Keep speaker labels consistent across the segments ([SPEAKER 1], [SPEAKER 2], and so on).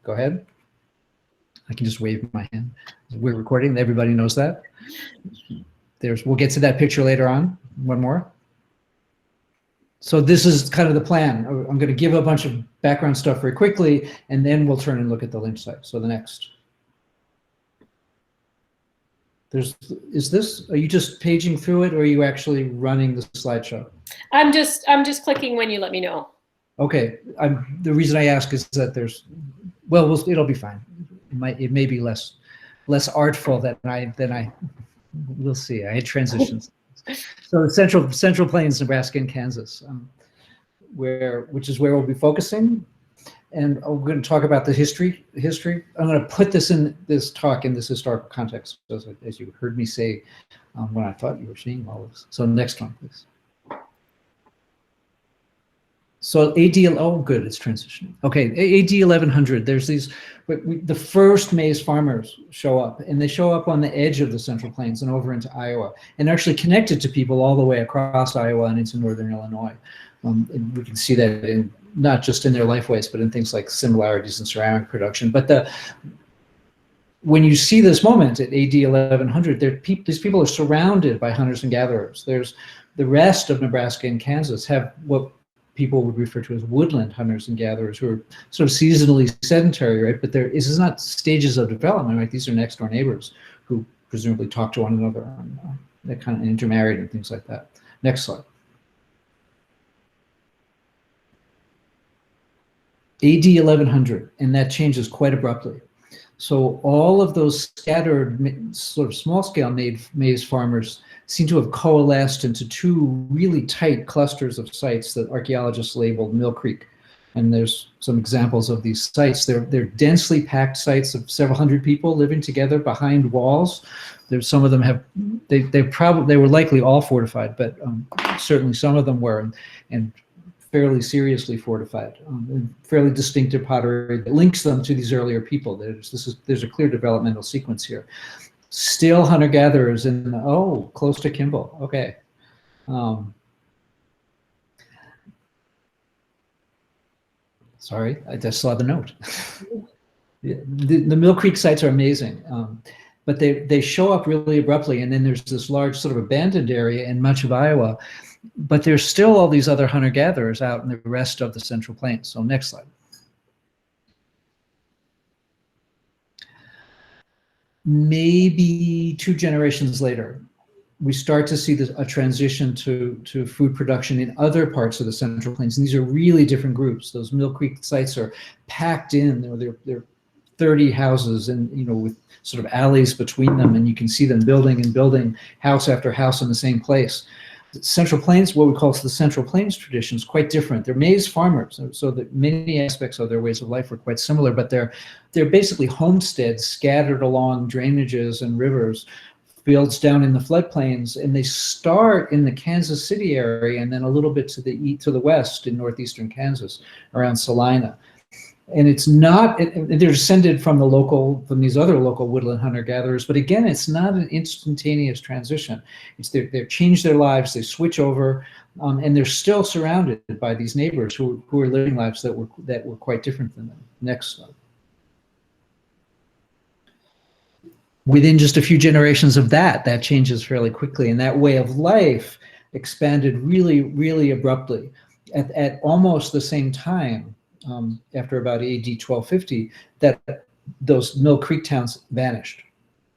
[SPEAKER 1] Go ahead. I can just wave my hand. We're recording. Everybody knows that. We'll get to that picture later on. One more. So this is kind of the plan. I'm going to give a bunch of background stuff very quickly, and then we'll turn and look at the Lynch site. So the next. Are you just paging through it, or are you actually running the slideshow?
[SPEAKER 2] I'm just clicking when you let me know.
[SPEAKER 1] Okay. The reason I ask is that it'll be fine. It may be less artful than I. We'll see. I had transitions. So the Central Plains, Nebraska and Kansas, which is where we'll be focusing, and we're going to talk about the history. I'm going to put this in this talk in this historical context, as you heard me say when I thought you were seeing all this. So next one, please. So good, it's transitioning. Okay, AD 1100, there's the first maize farmers show up, and they show up on the edge of the Central Plains and over into Iowa, and actually connected to people all the way across Iowa and into northern Illinois. And we can see that not just in their lifeways, but in things like similarities in ceramic production. But when you see this moment at AD 1100, these people are surrounded by hunters and gatherers. There's the rest of Nebraska and Kansas have what people would refer to as woodland hunters and gatherers, who are sort of seasonally sedentary, right? But this is not stages of development, right? These are next door neighbors who presumably talk to one another, and they're kind of intermarried and things like that. Next slide. AD 1100, and that changes quite abruptly. So all of those scattered sort of small-scale maize farmers seem to have coalesced into two really tight clusters of sites that archaeologists labeled Mill Creek. And there's some examples of these sites. They're densely packed sites of several hundred people living together behind walls. There's some of them they were likely all fortified, but certainly some of them were, and fairly seriously fortified. Fairly distinctive pottery that links them to these earlier people. There's a clear developmental sequence here. Still hunter-gatherers close to Kimball. Okay. Sorry, I just saw the note. The Mill Creek sites are amazing, but they show up really abruptly, and then there's this large sort of abandoned area in much of Iowa, but there's still all these other hunter-gatherers out in the rest of the Central Plains. So next slide. Maybe 2 generations later, we start to see a transition to food production in other parts of the Central Plains. And these are really different groups. Those Mill Creek sites are packed in. They're 30 houses, and with sort of alleys between them, and you can see them building and building house after house in the same place. The Central Plains, what we call the Central Plains tradition, is quite different. They're maize farmers, so that many aspects of their ways of life are quite similar, but they're basically homesteads scattered along drainages and rivers, fields down in the floodplains, and they start in the Kansas City area and then a little bit to the west in northeastern Kansas, around Salina. And it's not, they're descended from these other local woodland hunter-gatherers, but again, it's not an instantaneous transition. It's they've changed their lives, they switch over, and they're still surrounded by these neighbors who are living lives that were quite different than them. Next slide. Within just a few generations of that changes fairly quickly, and that way of life expanded really, really abruptly at almost the same time. After about AD 1250, that those Mill Creek towns vanished.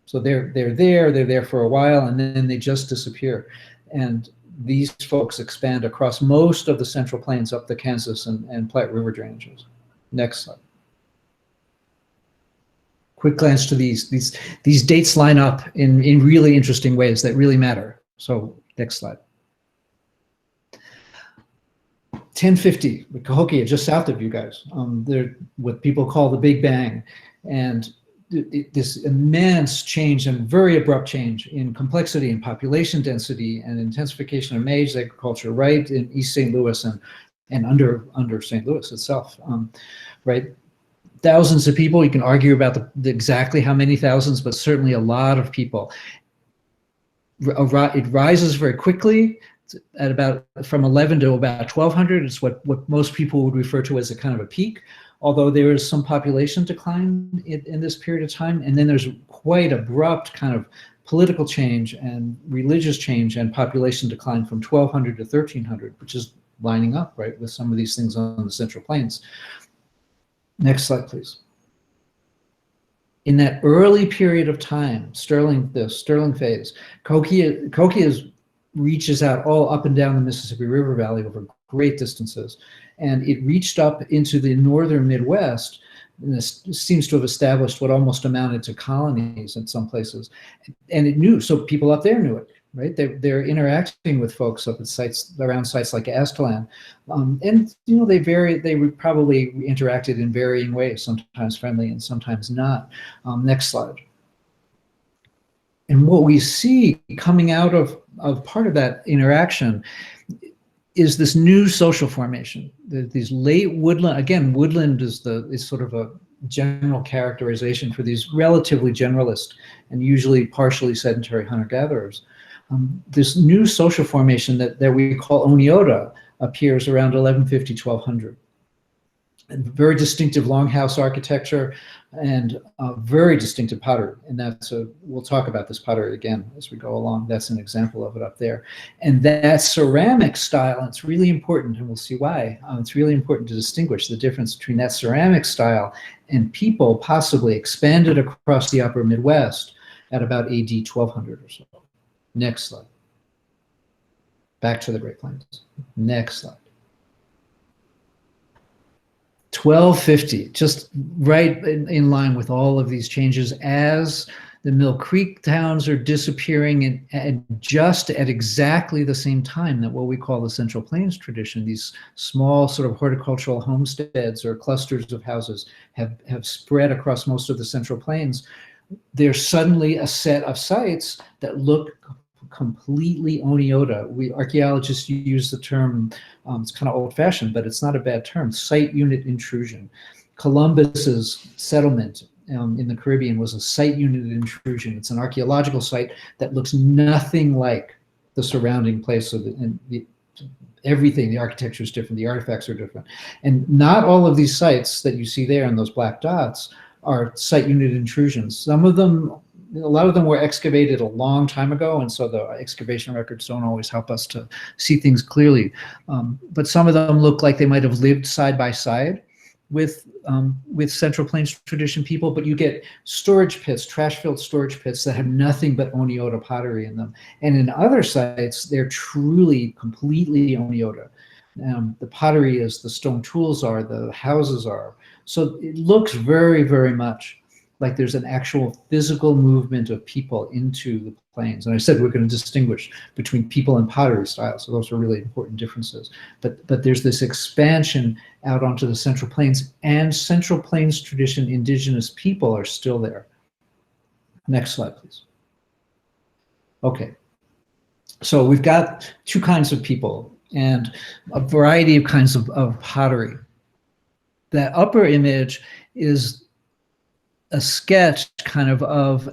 [SPEAKER 1] So they're there for a while, and then they just disappear. And these folks expand across most of the Central Plains up the Kansas and Platte River drainages. Next slide. Quick glance to these dates line up in really interesting ways that really matter. So next slide. 1050, Cahokia, just south of you guys. They're what people call the Big Bang, and this immense change and very abrupt change in complexity and population density and intensification of maize agriculture right in East St. Louis and under St. Louis itself, right? Thousands of people. You can argue about exactly how many thousands, but certainly a lot of people. It rises very quickly. At about from 11 to about 1200 is what most people would refer to as a kind of a peak. although there is some population decline in this period of time. And then there's quite abrupt kind of political change and religious change and population decline from 1200 to 1300, which is lining up, right, with some of these things on the Central Plains. Next slide, please. In that early period of time, the Sterling phase, Cahokia reaches out all up and down the Mississippi River Valley over great distances, and it reached up into the northern Midwest, and this seems to have established what almost amounted to colonies in some places. And it knew, so people up there knew it, right? They're interacting with folks up at sites, around sites like Aztalan. And, you know, they probably interacted in varying ways, sometimes friendly and sometimes not. Next slide. And what we see coming out of part of that interaction is this new social formation. These late woodland, again, woodland is sort of a general characterization for these relatively generalist and usually partially sedentary hunter-gatherers. This new social formation that we call Oneota appears around 1150, 1200. And very distinctive longhouse architecture and very distinctive pottery. And we'll talk about this pottery again as we go along. That's an example of it up there. And that ceramic style, and it's really important, and we'll see why, it's really important to distinguish the difference between that ceramic style and people possibly expanded across the upper Midwest at about AD 1200 or so. Next slide. Back to the Great Plains. Next slide. 1250, just right in line with all of these changes as the Mill Creek towns are disappearing, and just at exactly the same time that what we call the Central Plains tradition, these small sort of horticultural homesteads or clusters of houses have spread across most of the Central Plains. There's suddenly a set of sites that look completely Oneota. Archaeologists use the term, it's kind of old-fashioned, but it's not a bad term, site unit intrusion. Columbus's settlement in the Caribbean was a site unit intrusion. It's an archaeological site that looks nothing like the surrounding place of it, and everything, the architecture is different, the artifacts are different. And not all of these sites that you see there in those black dots are site unit intrusions. Some of them, a lot of them were excavated a long time ago, and so the excavation records don't always help us to see things clearly. But some of them look like they might have lived side by side with Central Plains tradition people, but you get storage pits, trash-filled storage pits that have nothing but Oneota pottery in them. And in other sites, they're truly, completely Oneota. The pottery is, the stone tools are, the houses are. So it looks very, very much like there's an actual physical movement of people into the plains. And I said we're going to distinguish between people and pottery styles, so those are really important differences. But there's this expansion out onto the Central Plains, and Central Plains tradition indigenous people are still there. Next slide, please. Okay, so we've got two kinds of people and a variety of kinds of pottery. That upper image is a sketch kind of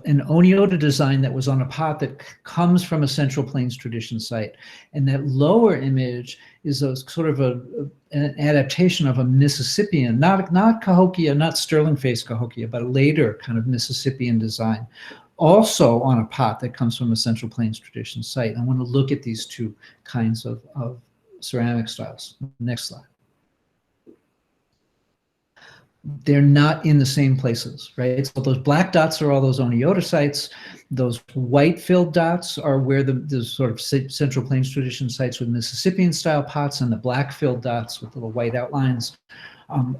[SPEAKER 1] an Oneota design that was on a pot that comes from a Central Plains tradition site. And that lower image is a sort of an adaptation of a Mississippian, not Cahokia, not Sterling face Cahokia, but a later kind of Mississippian design, also on a pot that comes from a Central Plains tradition site. I want to look at these two kinds of ceramic styles. Next slide. They're not in the same places, right? So those black dots are all those Oneota sites. Those white filled dots are where the sort of Central Plains tradition sites with Mississippian style pots, and the black filled dots with little white outlines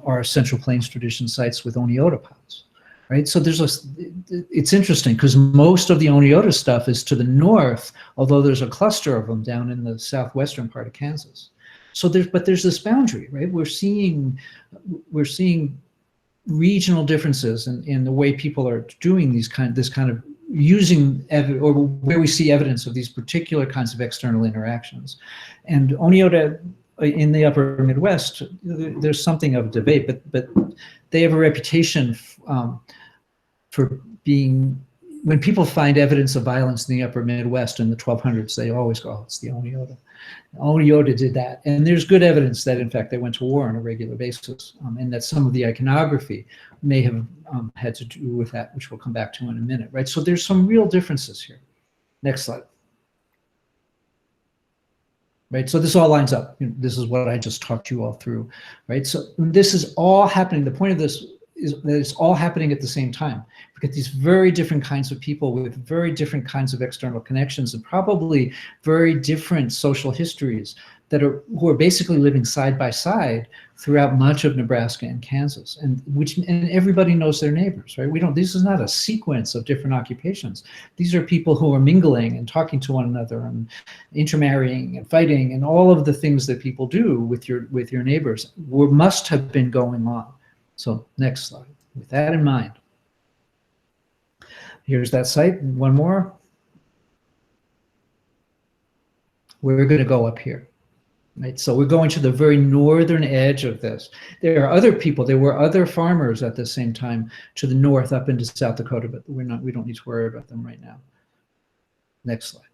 [SPEAKER 1] are Central Plains tradition sites with Oneota pots, right? So it's interesting because most of the Oneota stuff is to the north, although there's a cluster of them down in the southwestern part of Kansas. So there's this boundary, right? We're seeing regional differences in the way people are doing this kind of using, or where we see evidence of these particular kinds of external interactions. And Oneota in the upper Midwest, there's something of a debate, but they have a reputation for being when people find evidence of violence in the upper Midwest in the 1200s, they always go, oh, it's the Oneota. Oneota did that. And there's good evidence that, in fact, they went to war on a regular basis, and that some of the iconography may have had to do with that, which we'll come back to in a minute, right? So there's some real differences here. Next slide. Right, so this all lines up. This is what I just talked you all through, right? So this is all happening. The point of this is that it's all happening at the same time. We get these very different kinds of people with very different kinds of external connections and probably very different social histories who are basically living side by side throughout much of Nebraska and Kansas, and everybody knows their neighbors, right? This is not a sequence of different occupations. These are people who are mingling and talking to one another and intermarrying and fighting and all of the things that people do with your neighbors must have been going on. So next slide. With that in mind, here's that site. One more. We're going to go up here. Right, so we're going to the very northern edge of this. There are other people. There were other farmers at the same time to the north, up into South Dakota, but we don't need to worry about them right now. Next slide.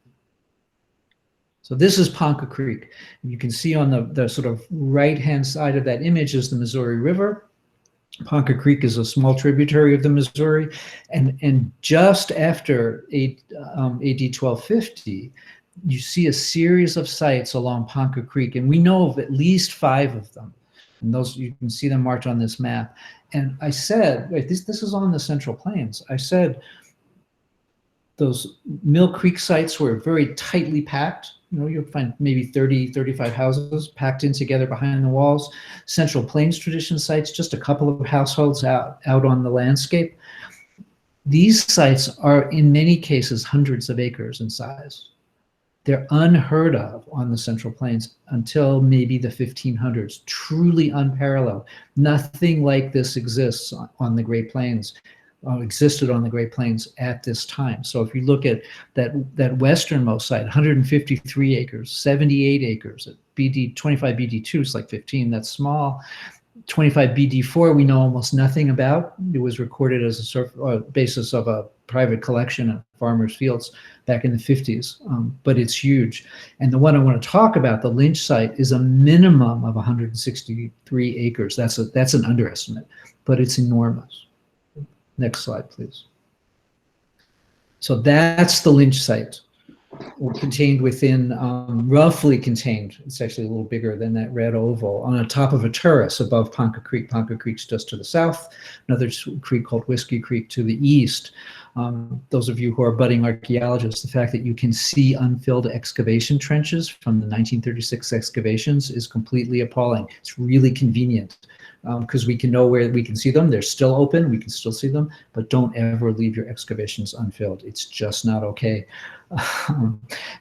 [SPEAKER 1] So this is Ponca Creek. You can see on the sort of right-hand side of that image is the Missouri River. Ponca Creek is a small tributary of the Missouri, and just after AD 1250. You see a series of sites along Ponca Creek, and we know of at least 5 of them. And those, you can see them marked on this map. And I said, right, this is on the Central Plains. I said those Mill Creek sites were very tightly packed. You'll find maybe 30, 35 houses packed in together behind the walls. Central Plains tradition sites, just a couple of households out on the landscape. These sites are, in many cases, hundreds of acres in size. They're unheard of on the Central Plains until maybe the 1500s, truly unparalleled. Nothing like this exists on the Great Plains, existed on the Great Plains at this time. So if you look at that westernmost site, 153 acres, 78 acres, at BD 25 BD2 is like 15, that's small. 25 BD4 we know almost nothing about. It was recorded as a basis of a private collection of farmers' fields back in the 50s, but it's huge. And the one I want to talk about, the Lynch site, is a minimum of 163 acres. That's an underestimate, but it's enormous. Next slide, please. So that's the Lynch site, contained within, roughly contained, it's actually a little bigger than that red oval, on the top of a terrace above Ponca Creek. Ponca Creek's just to the south, another creek called Whiskey Creek to the east. Those of you who are budding archaeologists, the fact that you can see unfilled excavation trenches from the 1936 excavations is completely appalling. It's really convenient because we can know where we can see them. They're still open, we can still see them, but don't ever leave your excavations unfilled. It's just not okay.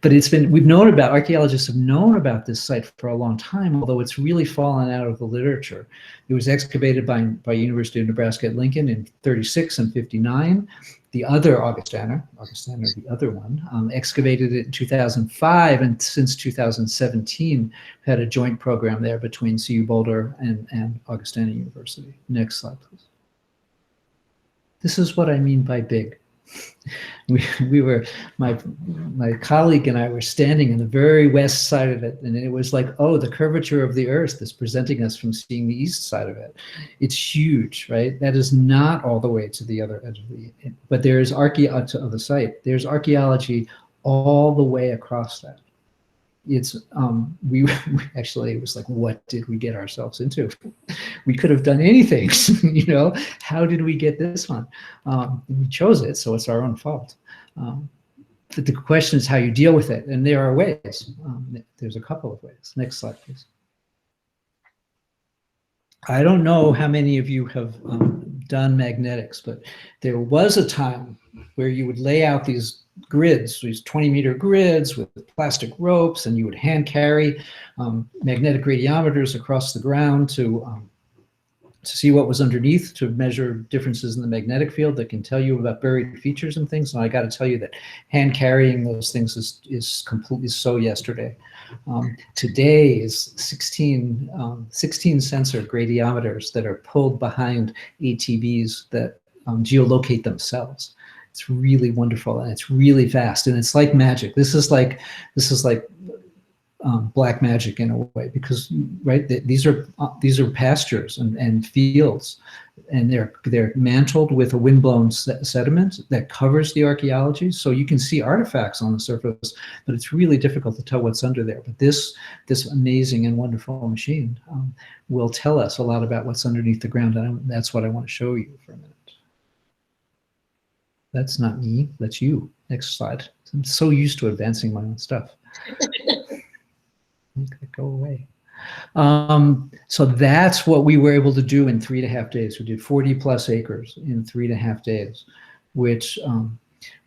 [SPEAKER 1] But archaeologists have known about this site for a long time, although it's really fallen out of the literature. It was excavated by University of Nebraska at Lincoln in 36 and 59. The other Augustana, the other one, excavated it in 2005, and since 2017 had a joint program there between CU Boulder and Augustana University. Next slide, please. This is what I mean by big. My colleague and I were standing on the very west side of it, and it was like, oh, the curvature of the earth is presenting us from seeing the east side of it. It's huge, right? That is not all the way to the other edge of but there's archaeology of the site. There's archaeology all the way across that. It's we actually, it was like, what did we get ourselves into? We could have done anything. How did we get this one? We chose it, so it's our own fault. But the question is how you deal with it, and there are ways. There's a couple of ways. Next slide, please. I don't know how many of you have done magnetics, but there was a time where you would lay out these grids, these 20-meter grids with plastic ropes, and you would hand carry magnetic radiometers across the ground to see what was underneath, to measure differences in the magnetic field that can tell you about buried features and things. And I got to tell you that hand carrying those things is completely so yesterday. Today is 16 sensor gradiometers that are pulled behind ATVs that geolocate themselves. It's really wonderful, and it's really fast, and it's like magic. This is like black magic in a way, because right, these are pastures and fields, and they're mantled with a windblown sediment that covers the archaeology. So you can see artifacts on the surface, but it's really difficult to tell what's under there. But this amazing and wonderful machine will tell us a lot about what's underneath the ground, and that's what I want to show you for a minute. That's not me, that's you. Next slide. I'm so used to advancing my own stuff. Go away. So that's what we were able to do in 3.5 days. We did 40 plus acres in 3.5 days, which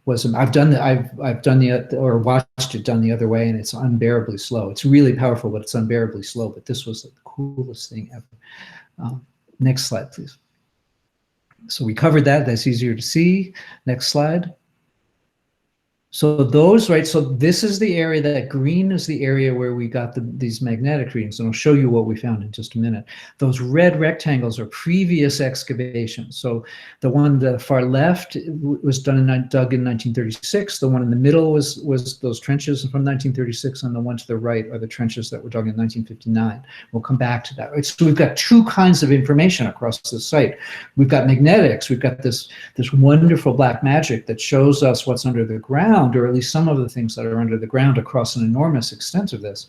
[SPEAKER 1] was, I've done the, or watched it done the other way, and it's unbearably slow. It's really powerful, but it's unbearably slow. But this was the coolest thing ever. Next slide, please. So we covered that. That's easier to see. Next slide. So those, right, so this is the area, that green is the area where we got these magnetic readings, and I'll show you what we found in just a minute. Those red rectangles are previous excavations. So the one on the far left was dug in 1936. The one in the middle was those trenches from 1936, and the one to the right are the trenches that were dug in 1959. We'll come back to that. Right? So we've got two kinds of information across the site. We've got magnetics. We've got this wonderful black magic that shows us what's under the ground, or at least some of the things that are under the ground across an enormous extent of this.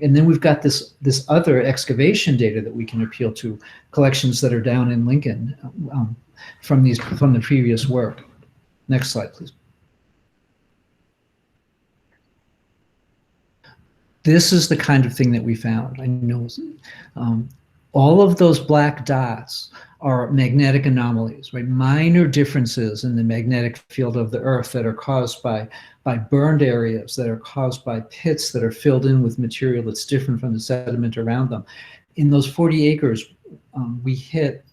[SPEAKER 1] And then we've got this other excavation data that we can appeal to, collections that are down in Lincoln from the previous work. Next slide, please. This is the kind of thing that we found. I know all of those black dots are magnetic anomalies, right? Minor differences in the magnetic field of the Earth that are caused by burned areas, that are caused by pits that are filled in with material that's different from the sediment around them. In those 40 acres, we hit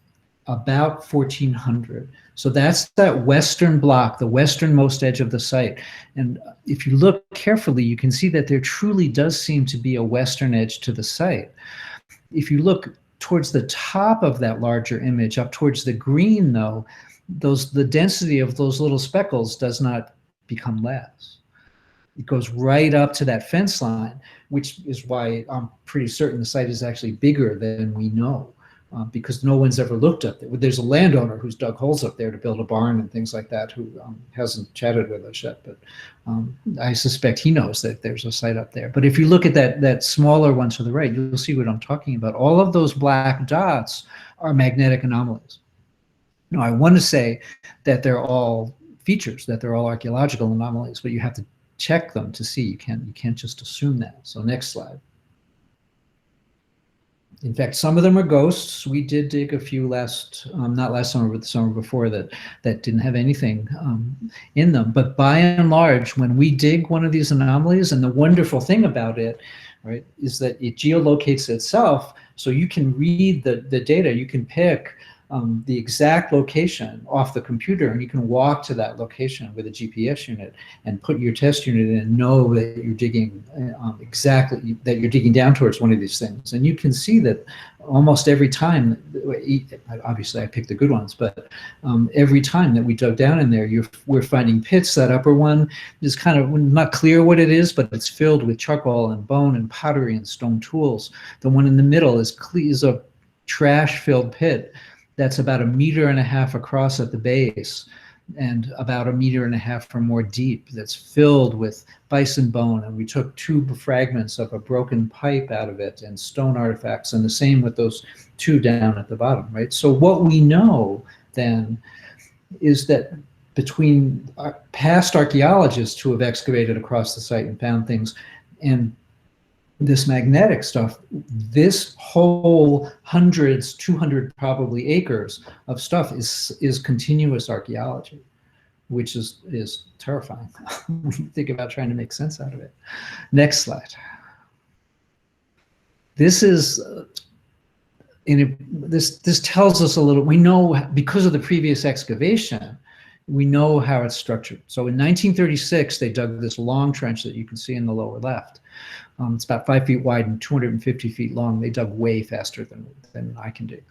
[SPEAKER 1] about 1,400. So that's that western block, the westernmost edge of the site. And if you look carefully, you can see that there truly does seem to be a western edge to the site. If you look towards the top of that larger image, up towards the green though, the density of those little speckles does not become less. It goes right up to that fence line, which is why I'm pretty certain the site is actually bigger than we know, because no one's ever looked up there. There's a landowner who's dug holes up there to build a barn and things like that, who hasn't chatted with us yet, but I suspect he knows that there's a site up there. But if you look at that smaller one to the right, you'll see what I'm talking about. All of those black dots are magnetic anomalies. Now, I want to say that they're all features, that they're all archaeological anomalies, but you have to check them to see. You can't just assume that. So next slide. In fact, some of them are ghosts. We did dig a few not last summer, but the summer before, that didn't have anything in them. But by and large, when we dig one of these anomalies, and the wonderful thing about it, right, is that it geolocates itself, so you can read the data. You can pick the exact location off the computer, and you can walk to that location with a GPS unit and put your test unit in and know that you're digging exactly, that you're digging down towards one of these things. And you can see that almost every time, obviously I picked the good ones, but every time that we dug down in there, we're finding pits. That upper one is kind of not clear what it is, but it's filled with charcoal and bone and pottery and stone tools. The one in the middle is a trash-filled pit that's about 1.5 meters across at the base, and about 1.5 meters or more deep, that's filled with bison bone. And we took 2 fragments of a broken pipe out of it and stone artifacts, and the same with those 2 down at the bottom, right? So what we know then is that between past archaeologists who have excavated across the site and found things, and this magnetic stuff, this whole 200 probably acres of stuff is continuous archaeology, which is terrifying when you think about trying to make sense out of it. Next slide. This is this tells us a little. We know, because of the previous excavation, we know how it's structured. So in 1936, they dug this long trench that you can see in the lower left. It's about 5 feet wide and 250 feet long. They dug way faster than I can dig.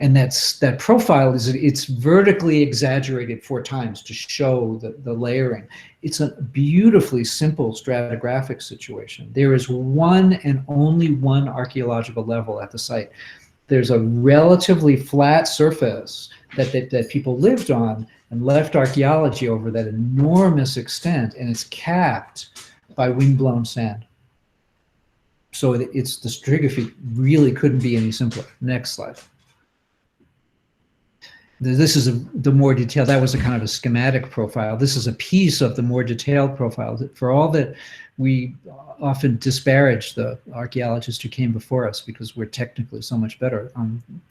[SPEAKER 1] And that profile it's vertically exaggerated 4 times to show the layering. It's a beautifully simple stratigraphic situation. There is one and only one archaeological level at the site. There's a relatively flat surface that people lived on and left archaeology over that enormous extent, and it's capped by windblown sand. So it's the stratigraphy really couldn't be any simpler. Next slide. This is the more detailed, that was a kind of a schematic profile. This is a piece of the more detailed profile. For all that we often disparage the archaeologists who came before us because we're technically so much better,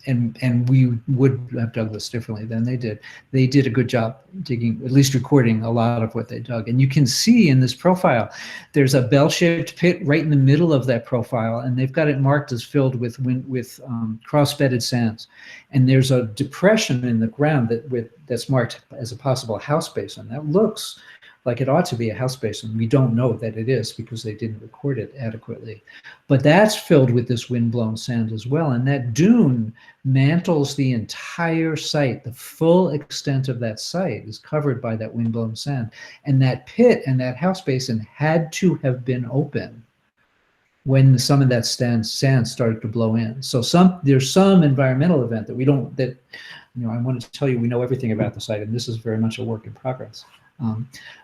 [SPEAKER 1] and we would have dug this differently than they did. They did a good job digging, at least recording a lot of what they dug. And you can see in this profile, there's a bell-shaped pit right in the middle of that profile, and they've got it marked as filled with cross-bedded sands. And there's a depression in the ground that's marked as a possible house basin. That looks like it ought to be a house basin. We don't know that it is because they didn't record it adequately. But that's filled with this windblown sand as well. And that dune mantles the entire site. The full extent of that site is covered by that windblown sand. And that pit and that house basin had to have been open when some of that sand started to blow in. So there's some environmental event that I wanted to tell you we know everything about the site, and this is very much a work in progress.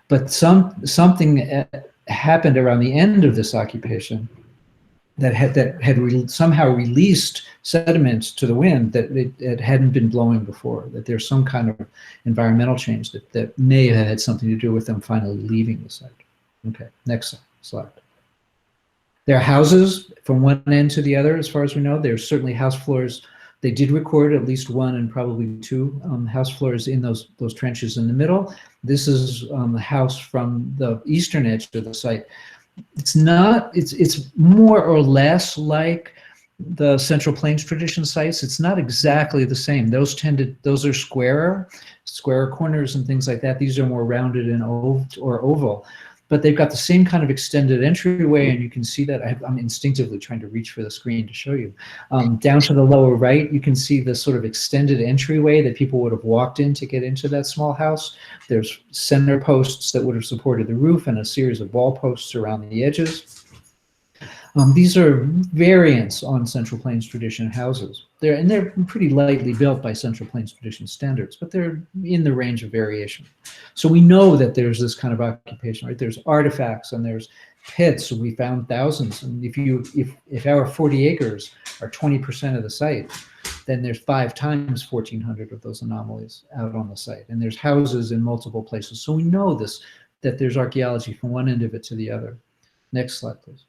[SPEAKER 1] But something happened around the end of this occupation that had somehow released sediment to the wind that it hadn't been blowing before, that there's some kind of environmental change that may have had something to do with them finally leaving the site. Okay, next slide. There are houses from one end to the other, as far as we know. There's certainly house floors. They did record at least 1 and probably 2 house floors in those trenches in the middle. This is the house from the eastern edge of the site. It's more or less like the Central Plains tradition sites. It's not exactly the same. Those are square corners and things like that. These are more rounded and oval. But they've got the same kind of extended entryway, and you can see that. I'm instinctively trying to reach for the screen to show you. Down to the lower right, you can see the sort of extended entryway that people would have walked in to get into that small house. There's center posts that would have supported the roof and a series of wall posts around the edges. These are variants on Central Plains tradition houses. They're pretty lightly built by Central Plains tradition standards, but they're in the range of variation. So we know that there's this kind of occupation, right? There's artifacts and there's pits. We found thousands. And if our 40 acres are 20% of the site, then there's 5 times 1,400 of those anomalies out on the site. And there's houses in multiple places. So we know that there's archaeology from one end of it to the other. Next slide, please.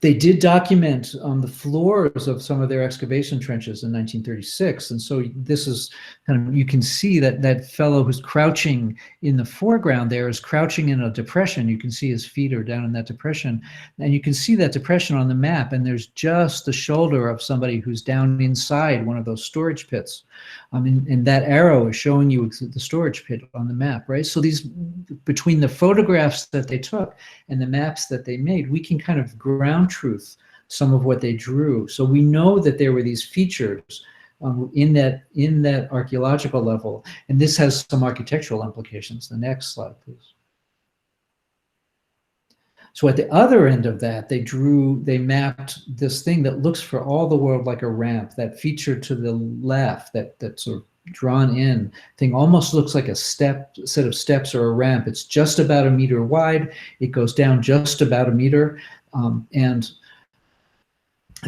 [SPEAKER 1] They did document the floors of some of their excavation trenches in 1936. And so this is kind of, you can see that fellow who's crouching in the foreground there is crouching in a depression. You can see his feet are down in that depression. And you can see that depression on the map. And there's just the shoulder of somebody who's down inside one of those storage pits. And that arrow is showing you the storage pit on the map, right? So between the photographs that they took and the maps that they made, we can kind of ground truth some of what they drew. So we know that there were these features in that archaeological level, and this has some architectural implications. The next slide, please. So at the other end of that, they mapped this thing that looks for all the world like a ramp. That feature to the left, that sort of drawn in thing, almost looks like a set of steps or a ramp. It's just about 1 meter wide. It goes down just about 1 meter. And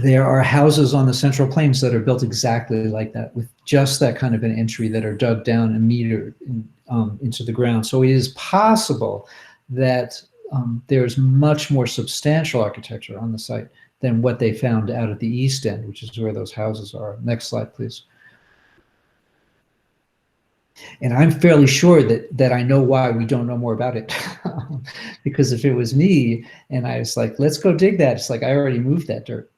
[SPEAKER 1] there are houses on the Central Plains that are built exactly like that, with just that kind of an entry, that are dug down 1 meter into the ground. So it is possible that there's much more substantial architecture on the site than what they found out at the east end, which is where those houses are. Next slide, please. And I'm fairly sure that I know why we don't know more about it. Because if it was me and I was like, let's go dig that, it's like I already moved that dirt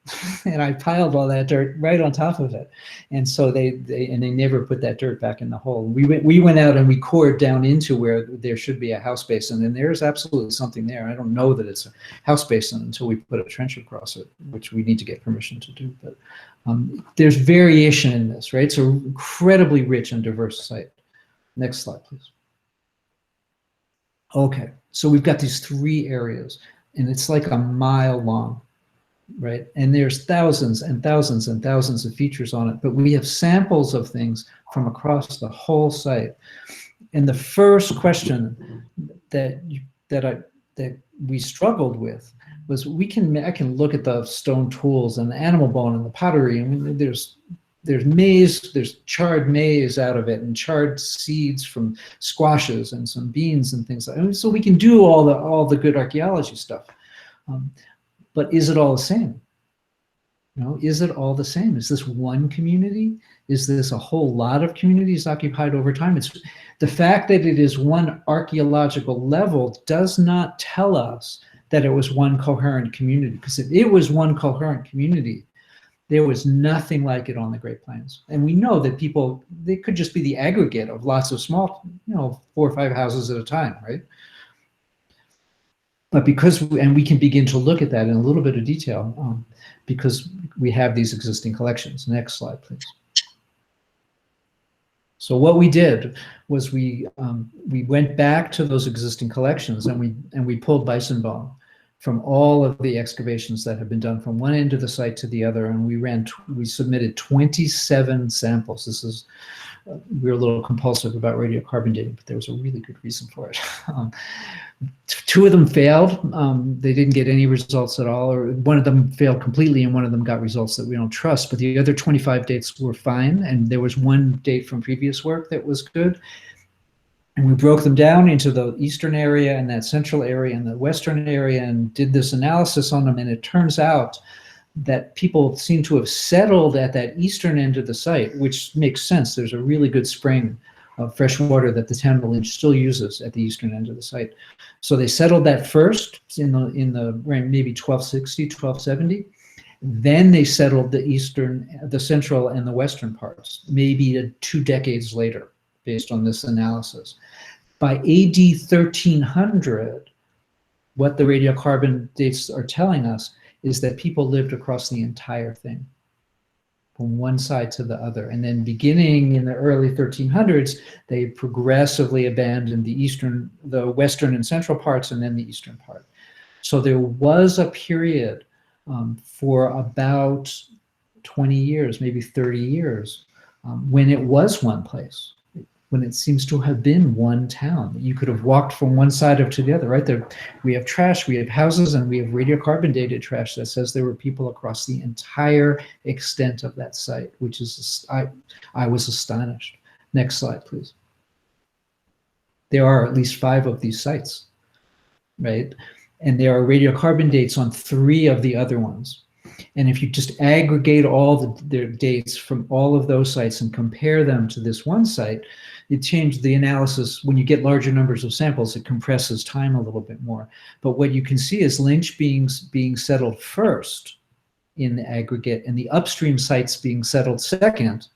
[SPEAKER 1] and I piled all that dirt right on top of it. And so they never put that dirt back in the hole. We went out and we cored down into where there should be a house basin, and there's absolutely something there. I don't know that it's a house basin until we put a trench across it, which we need to get permission to do. But there's variation in this, right? It's an incredibly rich and diverse site. Next slide, please. Okay, so we've got these 3 areas, and it's like a mile long, right? And there's thousands and thousands and thousands of features on it, but we have samples of things from across the whole site. And the first question that we struggled with was I can look at the stone tools and the animal bone and the pottery. I mean, there's maize, there's charred maize out of it, and charred seeds from squashes and some beans and things like that. So we can do all the good archaeology stuff. But is it all the same? Is it all the same? Is this one community? Is this a whole lot of communities occupied over time? It's the fact that it is one archaeological level does not tell us that it was one coherent community, because if it was one coherent community, there was nothing like it on the Great Plains. And we know that they could just be the aggregate of lots of small, 4 or 5 houses at a time, right? But and we can begin to look at that in a little bit of detail because we have these existing collections. Next slide, please. So what we did was we went back to those existing collections and we pulled bison bone from all of the excavations that have been done from one end of the site to the other, and we submitted 27 samples. We were a little compulsive about radiocarbon dating, but there was a really good reason for it. 2 of them failed. They didn't get any results at all, or one of them failed completely, and one of them got results that we don't trust. But the other 25 dates were fine, and there was 1 date from previous work that was good. And we broke them down into the eastern area and that central area and the western area and did this analysis on them. And it turns out that people seem to have settled at that eastern end of the site, which makes sense. There's a really good spring of fresh water that the town of Lynch still uses at the eastern end of the site. So they settled that first in the maybe 1260, 1270. Then they settled the central and the western parts, maybe 2 decades later, based on this analysis. By AD 1300, what the radiocarbon dates are telling us is that people lived across the entire thing, from one side to the other. And then beginning in the early 1300s, they progressively abandoned the western and central parts, and then the eastern part. So there was a period for about 20 years, maybe 30 years, when it was one place, when it seems to have been one town. You could have walked from one side to the other, right? There, we have trash, we have houses, and we have radiocarbon dated trash that says there were people across the entire extent of that site, which is, I was astonished. Next slide, please. There are at least 5 of these sites, right? And there are radiocarbon dates on 3 of the other ones. And if you just aggregate all their dates from all of those sites and compare them to this one site, it changed the analysis. When you get larger numbers of samples, it compresses time a little bit more. But what you can see is Lynch being settled first in the aggregate, and the upstream sites being settled second,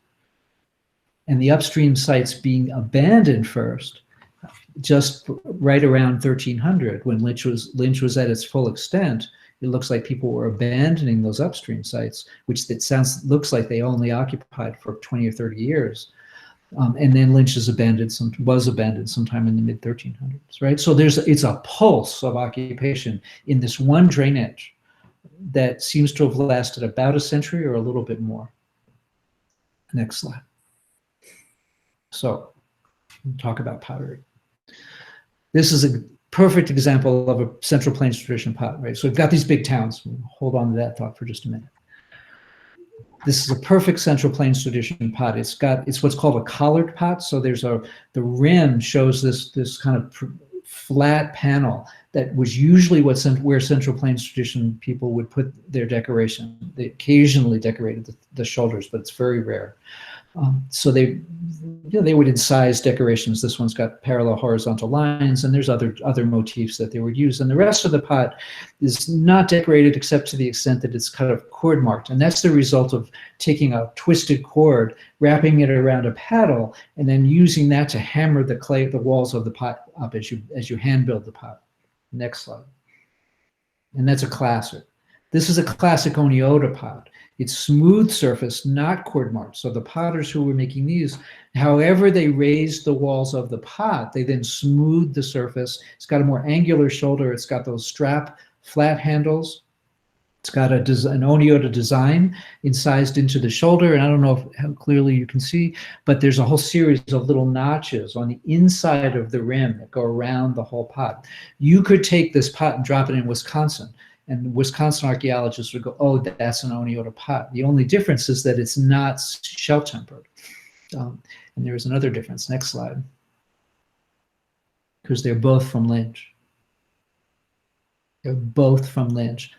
[SPEAKER 1] and the upstream sites being abandoned first, just right around 1300, when Lynch was at its full extent. It looks like people were abandoning those upstream sites, which looks like they only occupied for 20 or 30 years. And then Lynch was abandoned sometime in the mid 1300s, right? So it's a pulse of occupation in this one drainage that seems to have lasted about a century or a little bit more. Next slide. So we'll talk about pottery. This is a perfect example of a Central Plains tradition pot, right? So we've got these big towns. We'll hold on to that thought for just a minute. This is a perfect Central Plains tradition pot. It's what's called a collared pot. So the rim shows this kind of flat panel that was usually where Central Plains tradition people would put their decoration. They occasionally decorated the shoulders, but it's very rare. So they, they would incise decorations. This one's got parallel horizontal lines, and there's other motifs that they would use. And the rest of the pot is not decorated except to the extent that it's kind of cord marked. And that's the result of taking a twisted cord, wrapping it around a paddle, and then using that to hammer the walls of the pot up as you hand build the pot. Next slide. And that's a classic. This is a classic Oneota pot. It's smooth surface, not cord marked. So the potters who were making these, however they raised the walls of the pot, they then smoothed the surface. It's got a more angular shoulder. It's got those strap flat handles. It's got an Oneota design incised into the shoulder. And I don't know how clearly you can see, but there's a whole series of little notches on the inside of the rim that go around the whole pot. You could take this pot and drop it in Wisconsin, and Wisconsin archaeologists would go, oh, that's an Oneota pot. The only difference is that it's not shell tempered. And there's another difference. Next slide. Because they're both from Lynch. They're both from Lynch.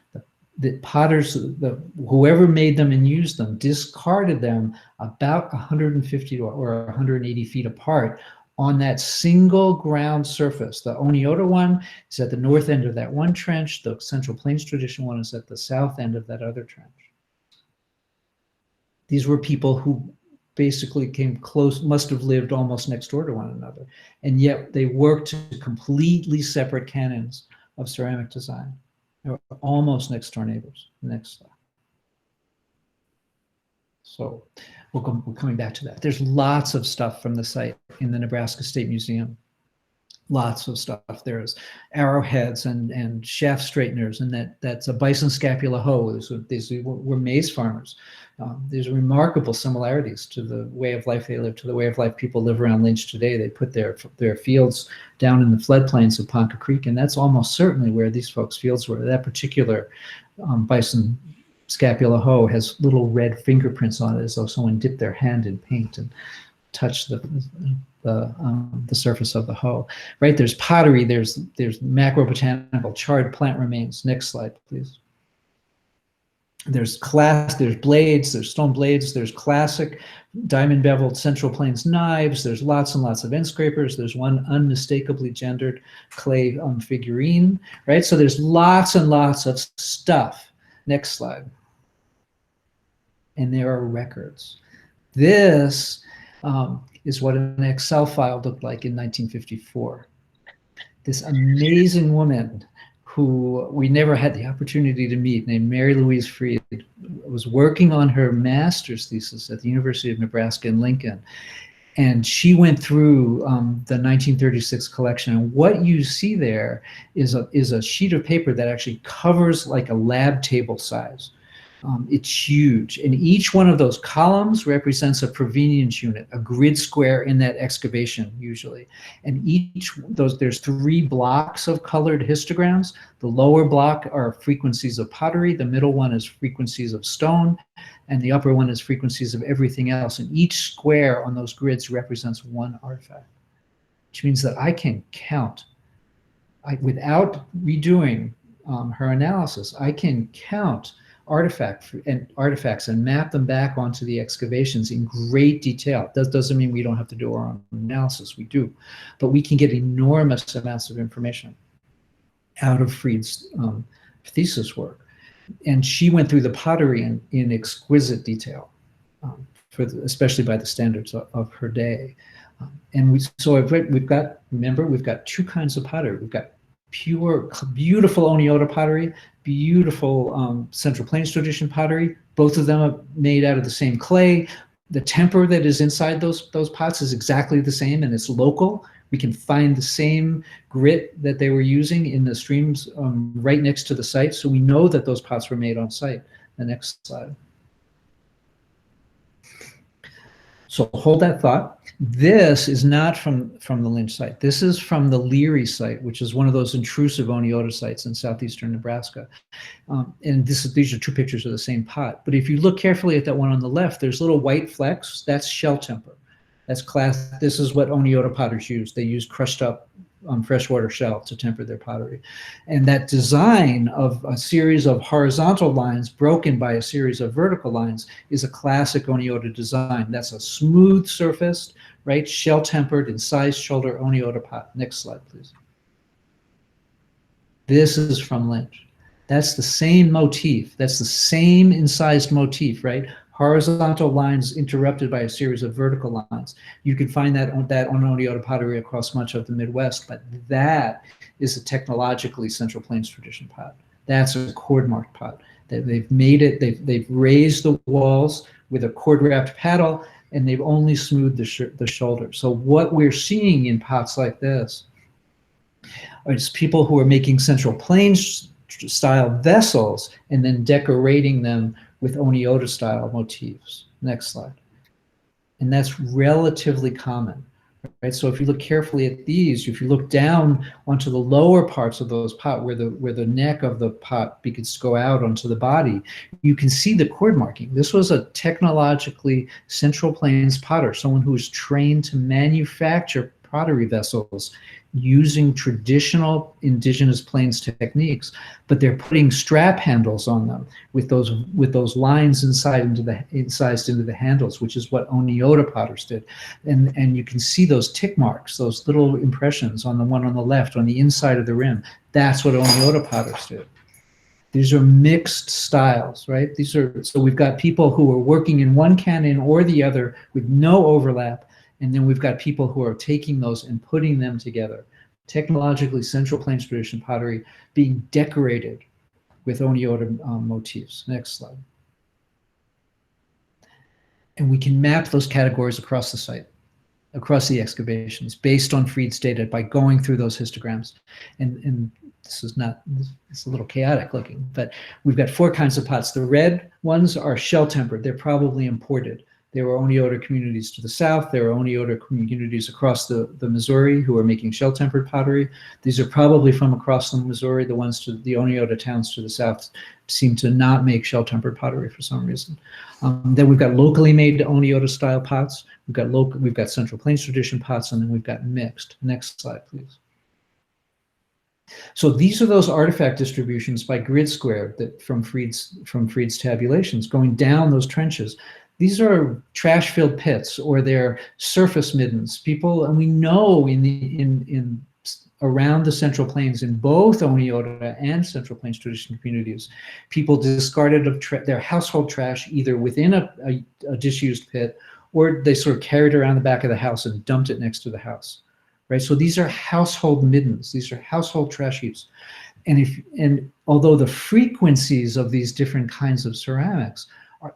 [SPEAKER 1] The potters, whoever made them and used them, discarded them about 150 or 180 feet apart on that single ground surface. The Oneota one is at the north end of that one trench. The Central Plains tradition one is at the south end of that other trench. These were people who basically came close, must have lived almost next door to one another. And yet they worked to completely separate canons of ceramic design. They were almost next door neighbors. Next slide. So we're coming back to that. There's lots of stuff from the site in the Nebraska State Museum. Lots of stuff. There's arrowheads and shaft straighteners, and that's a bison scapula hoe. These were maize farmers. There's remarkable similarities to the way of life they live, to the way of life people live around Lynch today. They put their fields down in the floodplains of Ponca Creek, and that's almost certainly where these folks' fields were. That particular bison scapula hoe has little red fingerprints on it, as though someone dipped their hand in paint and touched the surface of the hoe. Right, there's pottery, there's macrobotanical charred plant remains. Next slide, please. There's blades, there's stone blades, there's classic diamond beveled Central Plains knives, there's lots and lots of end scrapers, there's one unmistakably gendered clay figurine, right? So there's lots and lots of stuff. Next slide. And there are records. This is what an Excel file looked like in 1954. This amazing woman who we never had the opportunity to meet, named Mary Louise Freed, was working on her master's thesis at the University of Nebraska in Lincoln. And she went through the 1936 collection. And what you see there is a sheet of paper that actually covers like a lab table size. It's huge, and each one of those columns represents a provenience unit, a grid square in that excavation usually. And there's 3 blocks of colored histograms. The lower block are frequencies of pottery, the middle one is frequencies of stone, and the upper one is frequencies of everything else. And each square on those grids represents one artifact, which means that I can count. Without redoing her analysis, I can count artifacts and map them back onto the excavations in great detail. That doesn't mean we don't have to do our own analysis. We do, but we can get enormous amounts of information out of Freed's thesis work. And she went through the pottery in exquisite detail, especially by the standards of her day. And we've got 2 kinds of pottery. We've got pure, beautiful Oneota pottery, beautiful Central Plains tradition pottery. Both of them are made out of the same clay. The temper that is inside those pots is exactly the same, and it's local. We can find the same grit that they were using in the streams right next to the site, so we know that those pots were made on site. The next slide. So hold that thought. This is not from the Lynch site. This is from the Leary site, which is one of those intrusive Oneota sites in southeastern Nebraska. And these are 2 pictures of the same pot. But if you look carefully at that one on the left, there's little white flecks. That's shell temper. This is what Oneota potters use. They use crushed up freshwater shell to temper their pottery. And that design of a series of horizontal lines broken by a series of vertical lines is a classic Oneota design. That's a smooth surfaced, right, shell tempered, incised shoulder Oneota pot. Next slide, please. This is from Lynch. That's the same motif. That's the same incised motif, right? Horizontal lines interrupted by a series of vertical lines. You can find that on Oneota pottery across much of the Midwest, but that is a technologically Central Plains tradition pot. That's a cord marked pot. They've made it, they've raised the walls with a cord wrapped paddle, and they've only smoothed the shoulder. So what we're seeing in pots like this is people who are making Central Plains style vessels and then decorating them with Oneota style motifs. Next slide. And that's relatively common, right? So if you look carefully at these, if you look down onto the lower parts of those pot where the neck of the pot begins to go out onto the body, you can see the cord marking. This was a technologically Central Plains potter, someone who was trained to manufacture pottery vessels using traditional indigenous plains techniques, but they're putting strap handles on them with those lines incised into the handles, which is what Oneota potters did. And you can see those tick marks, those little impressions on the one on the left, on the inside of the rim. That's what Oneota potters did. These are mixed styles, right? So we've got people who are working in one canon or the other with no overlap. And then we've got people who are taking those and putting them together. Technologically, Central Plains tradition pottery being decorated with Oneota motifs. Next slide. And we can map those categories across the site, across the excavations, based on Freed's data by going through those histograms. And this is not, it's a little chaotic looking, but we've got 4 kinds of pots. The red ones are shell tempered. They're probably imported. There were Oneota communities to the south. There were Oneota communities across the Missouri who are making shell-tempered pottery. These are probably from across the Missouri. The ones to the Oneota towns to the south seem to not make shell-tempered pottery for some reason. Then we've got locally made Oneota-style pots. We've got Central Plains tradition pots, and then we've got mixed. Next slide, please. So these are those artifact distributions by grid square that from Freed's tabulations going down those trenches. These are trash-filled pits, or they're surface middens. People, and we know in around the Central Plains, in both Oneota and Central Plains tradition communities, people discarded their household trash either within a disused pit, or they sort of carried it around the back of the house and dumped it next to the house, right? So these are household middens. These are household trash heaps. And although the frequencies of these different kinds of ceramics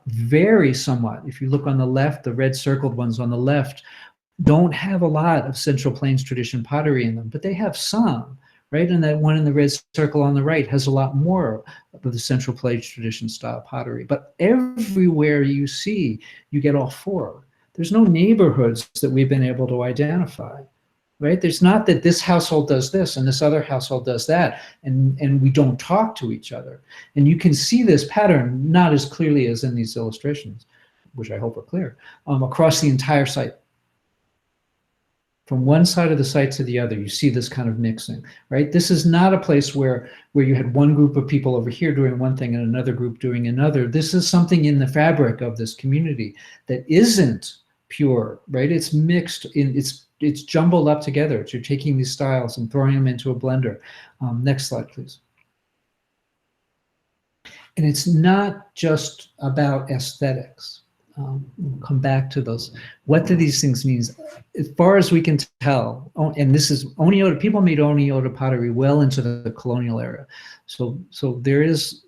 [SPEAKER 1] vary somewhat. If you look on the left, the red circled ones on the left don't have a lot of Central Plains tradition pottery in them, but they have some, right? And that one in the red circle on the right has a lot more of the Central Plains tradition style pottery. But everywhere you see, you get all 4. There's no neighborhoods that we've been able to identify. Right? There's not that this household does this and this other household does that, and we don't talk to each other. And you can see this pattern not as clearly as in these illustrations, which I hope are clear, across the entire site. From one side of the site to the other, you see this kind of mixing, right? This is not a place where you had one group of people over here doing one thing and another group doing another. This is something in the fabric of this community that isn't pure, right? It's mixed, it's jumbled up together. So you're taking these styles and throwing them into a blender. Next slide, please. And it's not just about aesthetics. We'll come back to those. What do these things mean? As far as we can tell, and this is Oneota, people made Oneota pottery well into the colonial era. So there is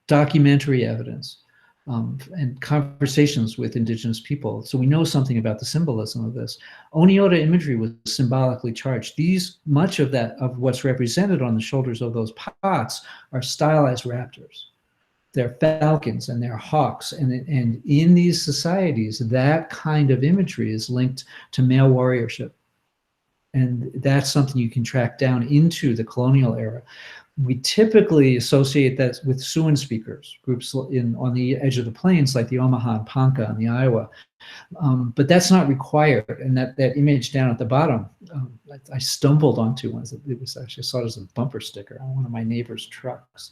[SPEAKER 1] documentary evidence and conversations with indigenous people. So we know something about the symbolism of this. Oneota imagery was symbolically charged. Much of what's represented on the shoulders of those pots are stylized raptors. They're falcons and they're hawks. And in these societies, that kind of imagery is linked to male warriorship. And that's something you can track down into the colonial era. We typically associate that with Siouan speakers, groups on the edge of the plains like the Omaha and Ponca and the Iowa. But that's not required. And that image down at the bottom, I stumbled onto one. It was actually, I saw it as a bumper sticker on one of my neighbor's trucks.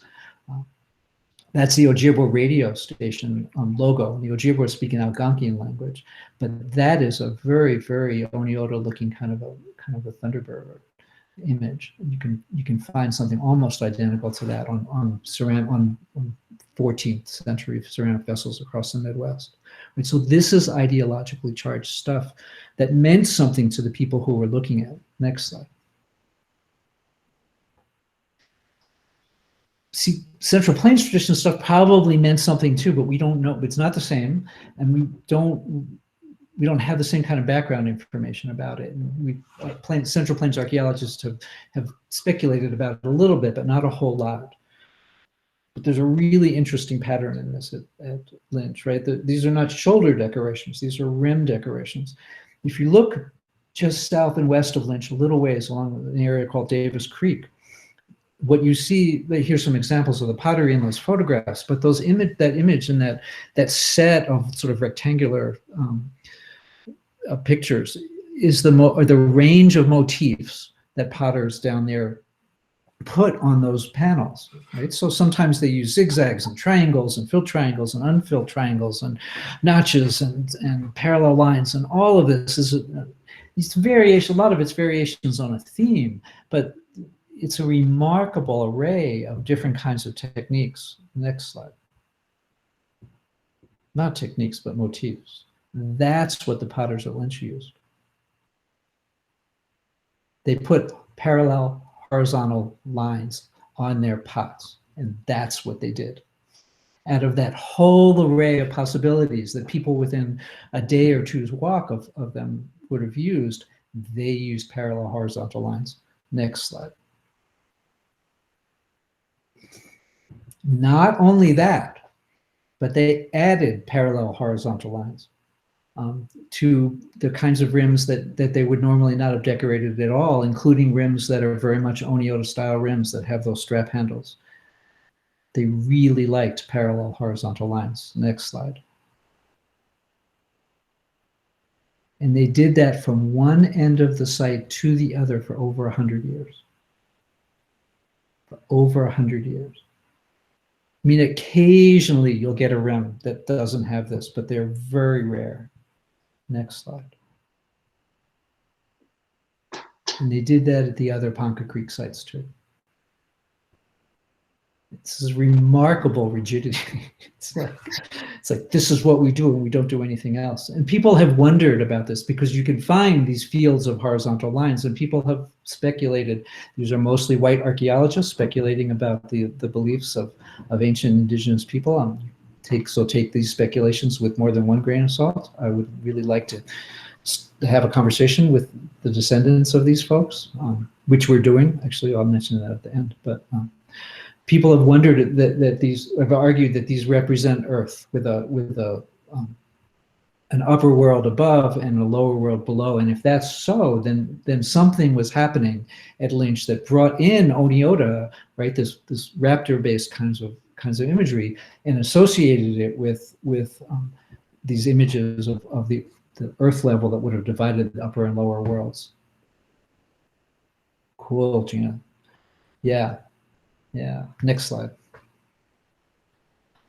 [SPEAKER 1] That's the Ojibwe radio station logo. The Ojibwe are speaking Algonquian language, but that is a very, very Oneota looking kind of a Thunderbird image. You can find something almost identical to that on 14th century ceramic vessels across the Midwest. Right? So this is ideologically charged stuff that meant something to the people who were looking at it. Next slide. See, Central Plains tradition stuff probably meant something too, but we don't know. It's not the same, and we don't have the same kind of background information about it. And Central Plains archaeologists have speculated about it a little bit, but not a whole lot. But there's a really interesting pattern in this at Lynch, right? These are not shoulder decorations; these are rim decorations. If you look just south and west of Lynch, a little ways along an area called Davis Creek, what you see, here's some examples of the pottery in those photographs, but that image and that set of sort of rectangular pictures is the range of motifs that potters down there put on those panels, right? So sometimes they use zigzags and triangles and filled triangles and unfilled triangles and notches and parallel lines, and all of this is these variation. A lot of it's variations on a theme, but it's a remarkable array of different kinds of techniques. Next slide. Not techniques, but motifs. That's what the potters at Lynch used. They put parallel horizontal lines on their pots, and that's what they did. Out of that whole array of possibilities that people within a day or two's walk of them would have used, they used parallel horizontal lines. Next slide. Not only that, but they added parallel horizontal lines to the kinds of rims that they would normally not have decorated at all, including rims that are very much Oneota style rims that have those strap handles. They really liked parallel horizontal lines. Next slide. And they did that from one end of the site to the other for over 100 years. For over 100 years. I mean, occasionally you'll get a rim that doesn't have this, but they're very rare. Next slide. And they did that at the other Ponca Creek sites too. It's this remarkable rigidity. It's like this is what we do and we don't do anything else. And people have wondered about this because you can find these fields of horizontal lines, and people have speculated. These are mostly white archaeologists speculating about the beliefs of ancient indigenous people. Take these speculations with more than one grain of salt. I would really like to have a conversation with the descendants of these folks, which we're doing. Actually, I'll mention that at the end. But people have wondered that these have argued that these represent Earth with an upper world above and a lower world below. And if that's so, then something was happening at Lynch that brought in Oneota, right? This raptor-based kinds of imagery, and associated it with these images of the Earth level that would have divided the upper and lower worlds. Cool, Gina. Yeah. Next slide.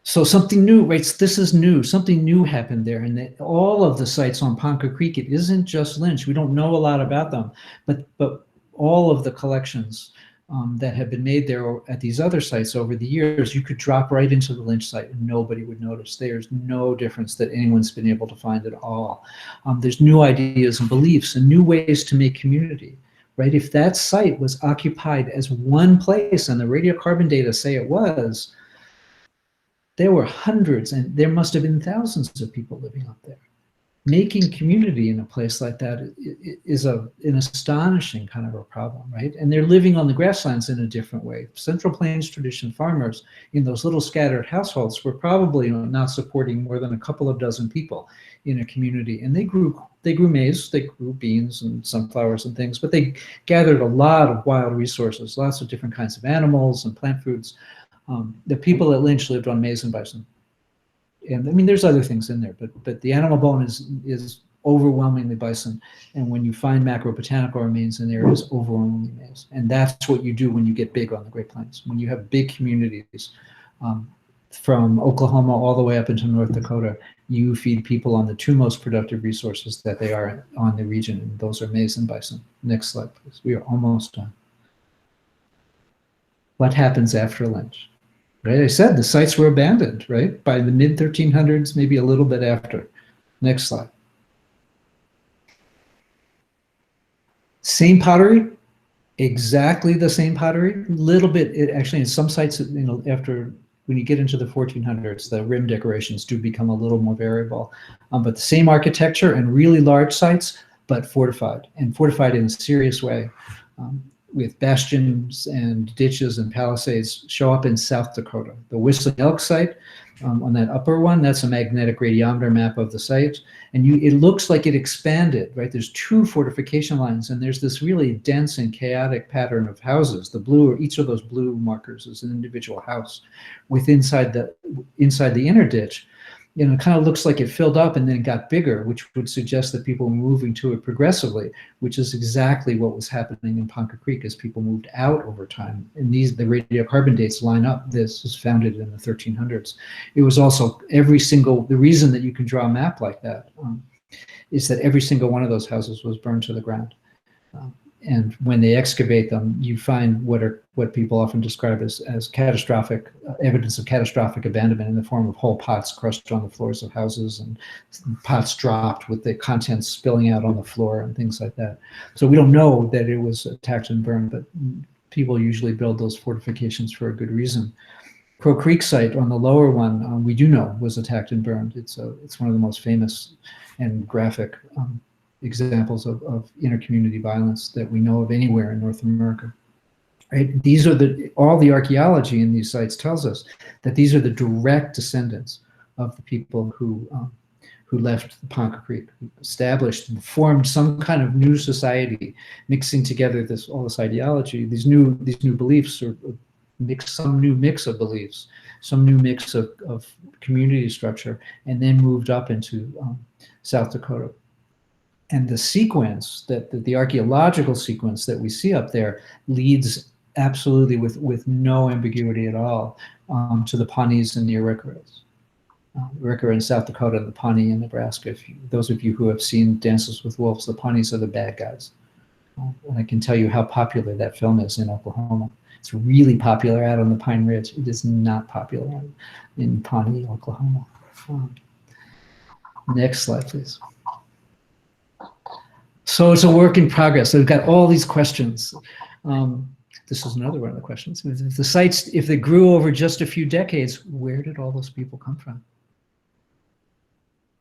[SPEAKER 1] So something new, right? This is new. Something new happened there, and all of the sites on Ponca Creek. It isn't just Lynch. We don't know a lot about them, but all of the collections that have been made there at these other sites over the years, you could drop right into the Lynch site and nobody would notice. There's no difference that anyone's been able to find at all. There's new ideas and beliefs and new ways to make community, right? If that site was occupied as one place, and the radiocarbon data say it was, there were hundreds and there must have been thousands of people living up there. Making community in a place like that is an astonishing kind of a problem, right? And they're living on the grasslands in a different way. Central Plains tradition farmers in those little scattered households were probably not supporting more than a couple of dozen people in a community. And they grew maize, they grew beans and sunflowers and things, but they gathered a lot of wild resources, lots of different kinds of animals and plant foods. The people at Lynch lived on maize and bison. And I mean, there's other things in there, but the animal bone is overwhelmingly bison. And when you find macropotanical remains in there, it is overwhelmingly maize. And that's what you do when you get big on the Great Plains. When you have big communities, from Oklahoma all the way up into North Dakota, you feed people on the two most productive resources that they are on the region, and those are maize and bison. Next slide, please. We are almost done. What happens after Lynch? Right, I said the sites were abandoned, right, by the mid-1300s, maybe a little bit after. Next slide. Same pottery, exactly the same pottery. A little bit, actually, in some sites, after when you get into the 1400s, the rim decorations do become a little more variable. But the same architecture and really large sites, but fortified, and fortified in a serious way. With bastions and ditches and palisades show up in South Dakota. The Whistling Elk Site, on that upper one, that's a magnetic radiometer map of the site. And it looks like it expanded, right? There's two fortification lines, and there's this really dense and chaotic pattern of houses. The blue, each of those blue markers is an individual house inside the inner ditch. It kind of looks like it filled up and then it got bigger, which would suggest that people were moving to it progressively, which is exactly what was happening in Ponca Creek as people moved out over time. And the radiocarbon dates line up. This was founded in the 1300s. It was also the reason that you can draw a map like that is that every single one of those houses was burned to the ground. And when they excavate them, you find what people often describe as catastrophic evidence of catastrophic abandonment in the form of whole pots crushed on the floors of houses and pots dropped with the contents spilling out on the floor and things like that. So we don't know that it was attacked and burned, but people usually build those fortifications for a good reason. Crow Creek site on the lower one, we do know was attacked and burned. It's one of the most famous and graphic examples of intercommunity violence that we know of anywhere in North America. Right? These are all the archaeology in these sites tells us that these are the direct descendants of the people who left the Ponca Creek, who established and formed some kind of new society, mixing together all this ideology, these new beliefs, or some new mix of beliefs, some new mix of community structure, and then moved up into South Dakota. And the sequence, the archaeological sequence that we see up there leads absolutely with no ambiguity at all to the Pawnees and the Arikaras. Arikara in South Dakota, the Pawnee in Nebraska. Those of you who have seen Dances with Wolves, the Pawnees are the bad guys. And I can tell you how popular that film is in Oklahoma. It's really popular out on the Pine Ridge. It is not popular in Pawnee, Oklahoma. Next slide, please. So it's a work in progress. So we've got all these questions. This is another one of the questions. If the sites, if they grew over just a few decades, where did all those people come from?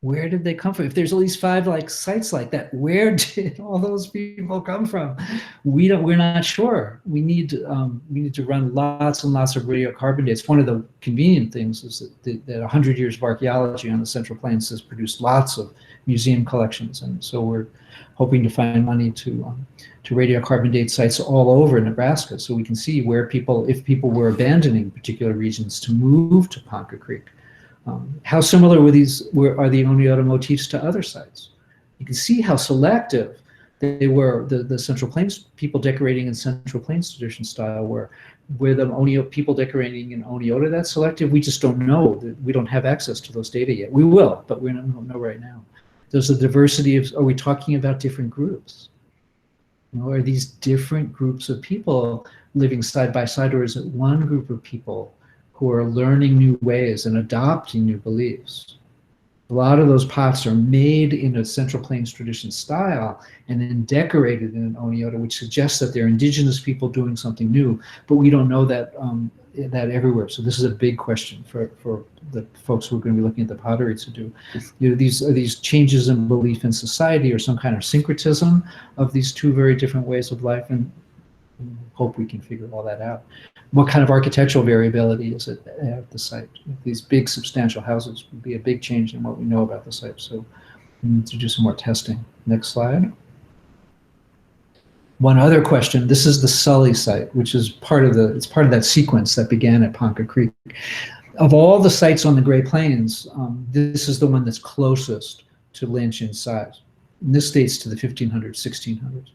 [SPEAKER 1] Where did they come from? If there's at least 5 sites like that, where did all those people come from? We're not sure. We need to run lots and lots of radiocarbon dates. One of the convenient things is that 100 years of archaeology on the Central Plains has produced lots of museum collections, and so we're hoping to find money to radiocarbon date sites all over Nebraska, so we can see where if people were abandoning particular regions to move to Ponca Creek. How similar are the Oneota motifs to other sites? You can see how selective they were. The Central Plains people decorating in Central Plains tradition style were the Oneota people decorating in Oneota that selective. We just don't know. We don't have access to those data yet. We will, but we don't know right now. There's a diversity of. Are we talking about different groups? Are these different groups of people living side by side, or is it one group of people who are learning new ways and adopting new beliefs? A lot of those pots are made in a Central Plains tradition style and then decorated in an Oneota, which suggests that they're indigenous people doing something new, but we don't know that everywhere. So this is a big question for the folks who are going to be looking at the pottery to do. These changes in belief in society or some kind of syncretism of these two very different ways of life, and hope we can figure all that out. What kind of architectural variability is it at the site? These big substantial houses would be a big change in what we know about the site, so we need to do some more testing. Next slide. One other question, this is the Sully site, which is part of that sequence that began at Ponca Creek. Of all the sites on the Great Plains, this is the one that's closest to Lynch in size. And this dates to the 1500s, 1600s.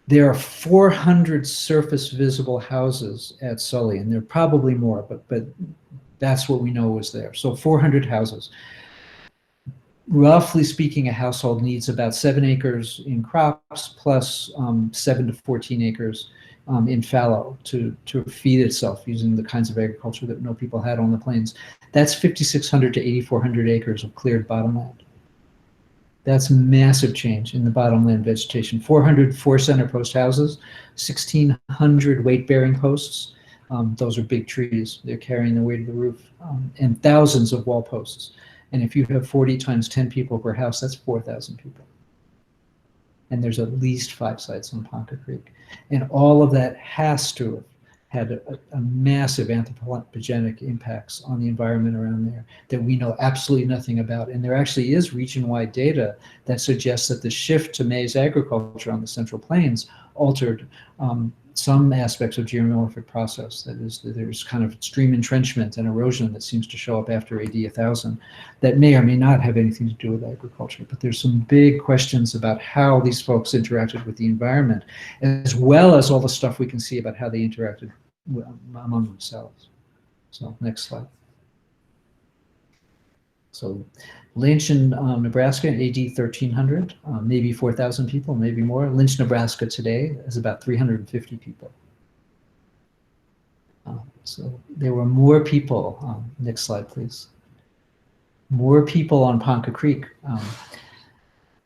[SPEAKER 1] There are 400 surface visible houses at Sully, and there are probably more, but that's what we know was there. So 400 houses. Roughly speaking, a household needs about 7 acres in crops plus 7 to 14 acres in fallow to feed itself using the kinds of agriculture that no people had on the plains. That's 5,600 to 8,400 acres of cleared bottomland. That's massive change in the bottomland vegetation. 400 four-center post houses, 1,600 weight-bearing posts. Those are big trees. They're carrying the weight of the roof, and thousands of wall posts. And if you have 40 times 10 people per house, that's 4,000 people. And there's at least 5 sites on Ponca Creek. And all of that has to have had a massive anthropogenic impacts on the environment around there that we know absolutely nothing about. And there actually is region-wide data that suggests that the shift to maize agriculture on the Central Plains altered some aspects of geomorphic process. That is, there's kind of stream entrenchment and erosion that seems to show up after AD 1000 that may or may not have anything to do with agriculture. But there's some big questions about how these folks interacted with the environment, as well as all the stuff we can see about how they interacted among themselves. So next slide. So Lynch in Nebraska in AD 1300, maybe 4,000 people, maybe more. Lynch, Nebraska today is about 350 people. So there were more people, next slide please. More people on Ponca Creek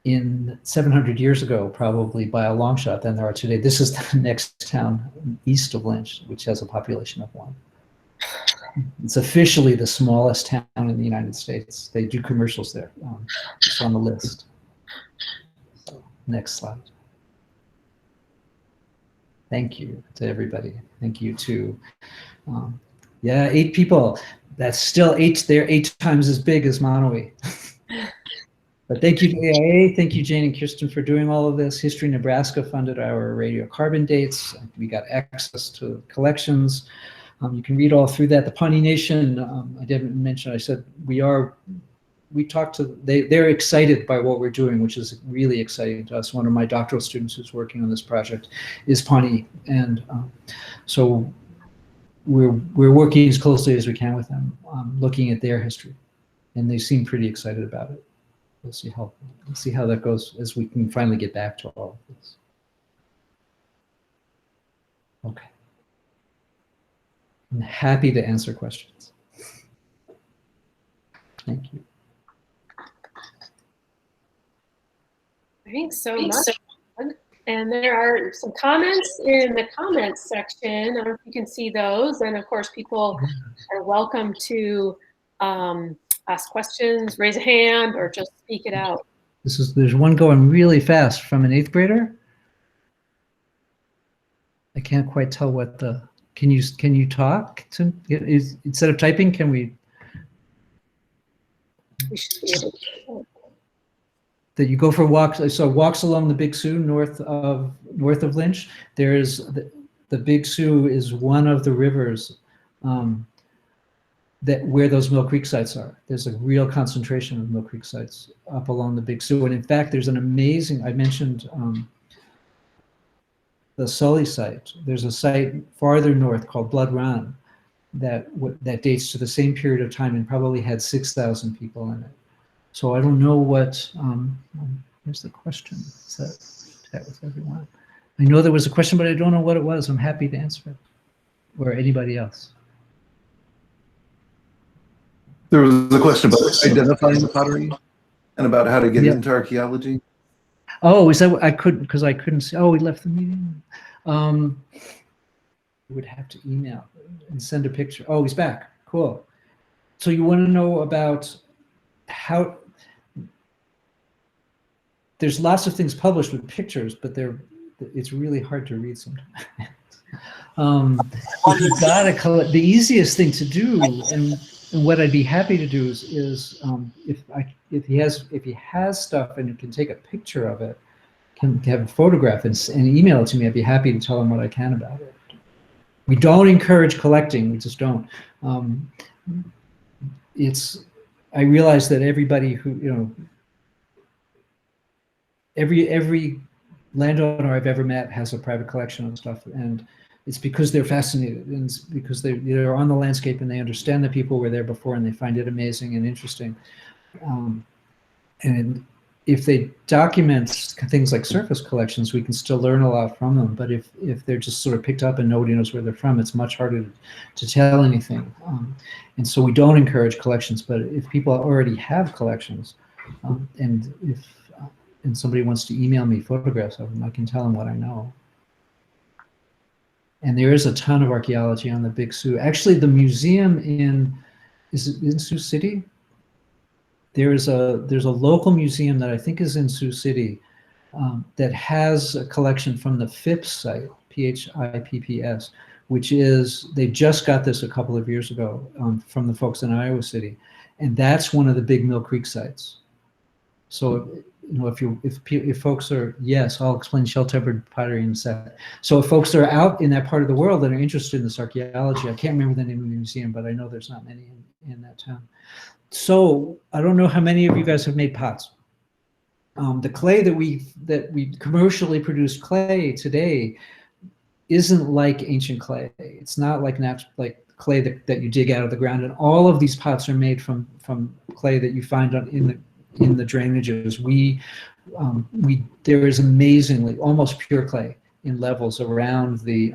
[SPEAKER 1] in 700 years ago, probably by a long shot, than there are today. This is the next town east of Lynch, which has a population of 1. It's officially the smallest town in the United States. They do commercials there. It's on the list. So, next slide. Thank you to everybody. Thank you to, yeah, 8 people. That's still 8. They're 8 times as big as Monowi. But thank you to AIA. Thank you, Jane and Kirsten, for doing all of this. History Nebraska funded our radiocarbon dates. We got access to collections. You can read all through that. The Pawnee Nation, I didn't mention, I said we talked to, they're excited by what we're doing, which is really exciting to us. One of my doctoral students who's working on this project is Pawnee. And so we're working as closely as we can with them, looking at their history. And they seem pretty excited about it. We'll see how that goes as we can finally get back to all of this. Okay. I'm happy to answer questions. Thank you.
[SPEAKER 2] Thanks so much. And there are some comments in the comments section. I don't know if you can see those. And of course, people are welcome to ask questions, raise a hand, or just speak it out.
[SPEAKER 1] There's one going really fast from an 8th grader. I can't quite tell what the. Can you talk to, instead of typing, can we?
[SPEAKER 2] We should be able to.
[SPEAKER 1] That you go for walks. So walks along the Big Sioux north of Lynch. There is the Big Sioux is one of the rivers that where those Mill Creek sites are. There's a real concentration of Mill Creek sites up along the Big Sioux, and in fact, there's an amazing. I mentioned. The Sully site. There's a site farther north called Blood Run that dates to the same period of time and probably had 6,000 people in it. So I don't know what. Here's the question. Is that with everyone? I know there was a question, but I don't know what it was. I'm happy to answer it, or anybody else.
[SPEAKER 3] There was a question about identifying the pottery and about how to get into archaeology.
[SPEAKER 1] Oh, is that what I couldn't, because I couldn't see. Oh, we left the meeting. We would have to email and send a picture. Oh, he's back. Cool. So you want to know about how there's lots of things published with pictures, but it's really hard to read sometimes. You gotta collect. The easiest thing to do, and what I'd be happy to do is if he has stuff and you can take a picture of it, can have a photograph and email it to me, I'd be happy to tell him what I can about it. We don't encourage collecting. We just don't. I realize that everybody who every landowner I've ever met has a private collection of stuff, and it's because they're fascinated, and it's because they're on the landscape and they understand the people were there before and they find it amazing and interesting. And if they document things like surface collections, we can still learn a lot from them. But if they're just sort of picked up and nobody knows where they're from, it's much harder to tell anything. And so we don't encourage collections. But if people already have collections, and somebody wants to email me photographs of them, I can tell them what I know. And there is a ton of archaeology on the Big Sioux. Actually, the museum is it in Sioux City? There's a local museum that I think is in Sioux City that has a collection from the Phipps site, Phipps, which is, they just got this a couple of years ago from the folks in Iowa City, and that's one of the big Mill Creek sites. So if folks are, yes, I'll explain shell-tempered pottery in a sec. So if folks are out in that part of the world that are interested in this archaeology, I can't remember the name of the museum, but I know there's not many in that town. So I don't know how many of you guys have made pots. The clay that we commercially produced clay today isn't like ancient clay. It's not like clay that you dig out of the ground. And all of these pots are made from clay that you find in the drainages. There is amazingly almost pure clay in levels around the,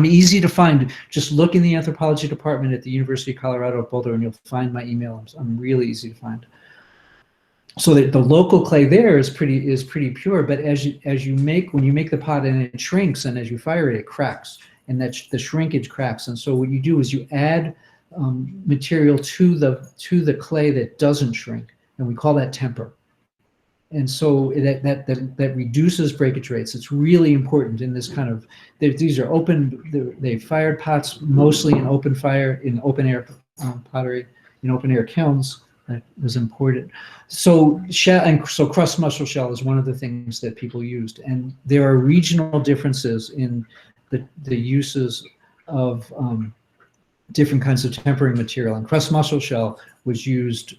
[SPEAKER 1] easy to find. Just look in the anthropology department at the University of Colorado at Boulder and you'll find my email. I'm really easy to find. So the local clay there is pretty pure, but when you make the pot and it shrinks, and as you fire it, it cracks, and the shrinkage cracks. And so what you do is you add material to the clay that doesn't shrink, and we call that temper. And so that reduces breakage rates. It's really important in this kind of, these are they fired pots mostly in open fire, in open air pottery, in open air kilns that was imported. So crust mussel shell is one of the things that people used. And there are regional differences in the uses of different kinds of tempering material. And crust mussel shell was used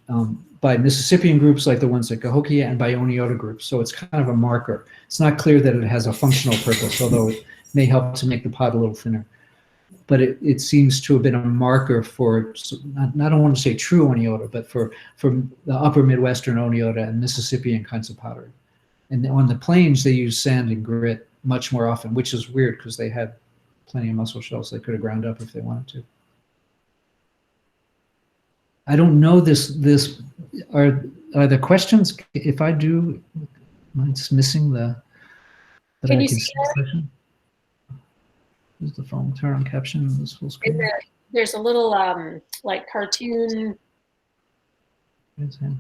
[SPEAKER 1] by Mississippian groups like the ones at Cahokia and by Oneota groups. So it's kind of a marker. It's not clear that it has a functional purpose, although it may help to make the pot a little thinner. But it seems to have been a marker for, I don't want to say true Oneota, but for the upper Midwestern Oneota and Mississippian kinds of pottery. And on the plains, they use sand and grit much more often, which is weird because they had plenty of mussel shells they could have ground up if they wanted to. I don't know this. Are there questions? If I do, am I just missing the?
[SPEAKER 2] Can you see that?
[SPEAKER 1] Is the phone turn on caption in this full screen?
[SPEAKER 2] There's a little like cartoon.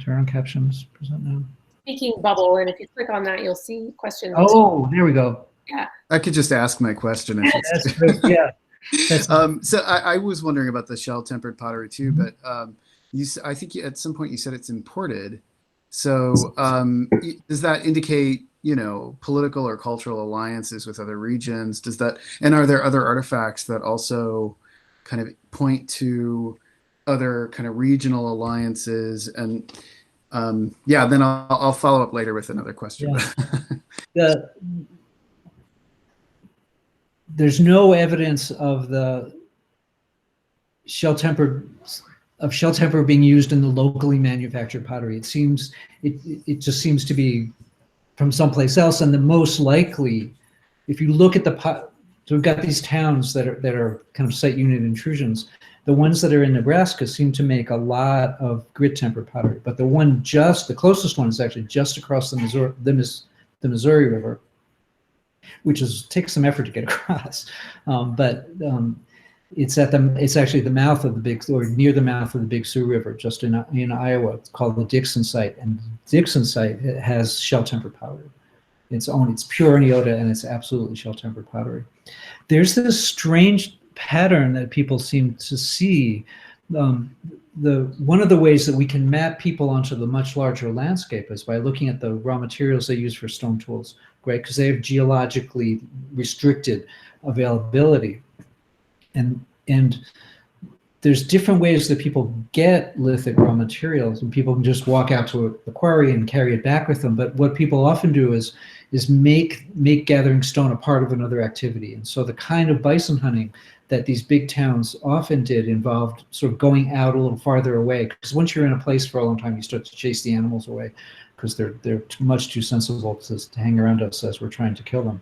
[SPEAKER 1] Turn on captions. Present now.
[SPEAKER 2] Speaking bubble, and if you click on that, you'll see questions.
[SPEAKER 1] Oh, there we go.
[SPEAKER 2] Yeah.
[SPEAKER 4] I could just ask my question.
[SPEAKER 1] That's good. Yeah.
[SPEAKER 4] So I was wondering about the shell-tempered pottery too, but I think at some point you said it's imported. So does that indicate, political or cultural alliances with other regions? And are there other artifacts that also kind of point to other kind of regional alliances? And then I'll follow up later with another question.
[SPEAKER 1] Yeah. There's no evidence of the shell-temper being used in the locally manufactured pottery. It just seems to be from someplace else. And the most likely, if you look at the pot, so we've got these towns that are kind of site unit intrusions. The ones that are in Nebraska seem to make a lot of grit tempered pottery, but the closest one is actually just across the Missouri River, which takes some effort to get across. It's actually the mouth of the near the mouth of the Big Sioux River, just in Iowa. It's called the Dixon Site, and the Dixon Site has shell-tempered pottery. It's pure Oneota, and it's absolutely shell-tempered pottery. There's this strange pattern that people seem to see. One of the ways that we can map people onto the much larger landscape is by looking at the raw materials they use for stone tools, right? Because they have geologically restricted availability. And there's different ways that people get lithic raw materials, and people can just walk out to a quarry and carry it back with them. But what people often do is make gathering stone a part of another activity. And so the kind of bison hunting that these big towns often did involved sort of going out a little farther away, because once you're in a place for a long time, you start to chase the animals away because they're much too sensible to hang around us as we're trying to kill them.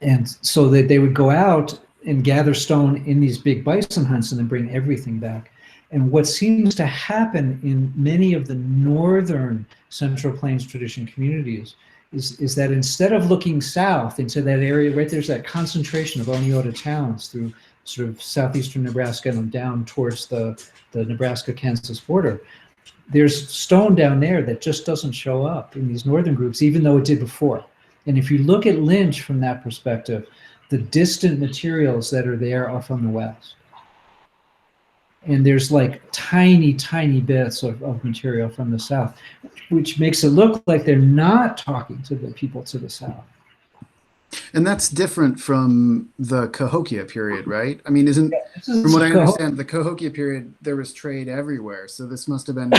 [SPEAKER 1] And so they would go out and gather stone in these big bison hunts and then bring everything back. And what seems to happen in many of the northern Central Plains tradition communities is that instead of looking south into that area, right, there's that concentration of Oneota towns through sort of southeastern Nebraska and down towards the Nebraska-Kansas border. There's stone down there that just doesn't show up in these northern groups, even though it did before. And if you look at Lynch from that perspective, the distant materials that are there are from the west. And there's like tiny, tiny bits of material from the south, which makes it look like they're not talking to the people to the south.
[SPEAKER 4] And that's different from the Cahokia period, right? I mean, from what I understand, the Cahokia period, there was trade everywhere. So this must have been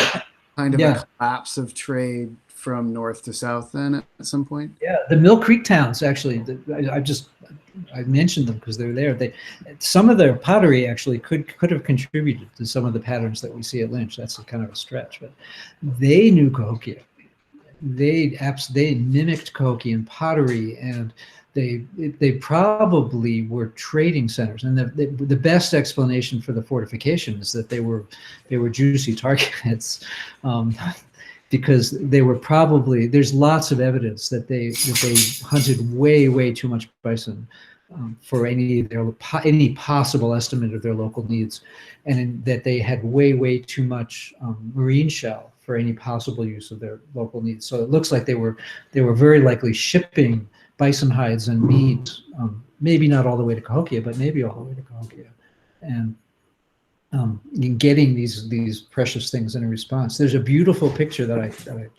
[SPEAKER 4] kind of a collapse of trade from north to south then at some point?
[SPEAKER 1] Yeah, the Mill Creek towns, actually, I mentioned them because they're there. Some of their pottery actually could have contributed to some of the patterns that we see at Lynch. That's kind of a stretch, but they knew Cahokia. They mimicked Cahokian pottery, and they probably were trading centers. And the best explanation for the fortification is that they were juicy targets. Because they were probably, there's lots of evidence that they hunted way too much bison for any possible estimate of their local needs, and that they had way too much marine shell for any possible use of their local needs. So it looks like they were very likely shipping bison hides and meat, maybe not all the way to Cahokia, but maybe all the way to Cahokia, and getting these precious things in a response. There's a beautiful picture that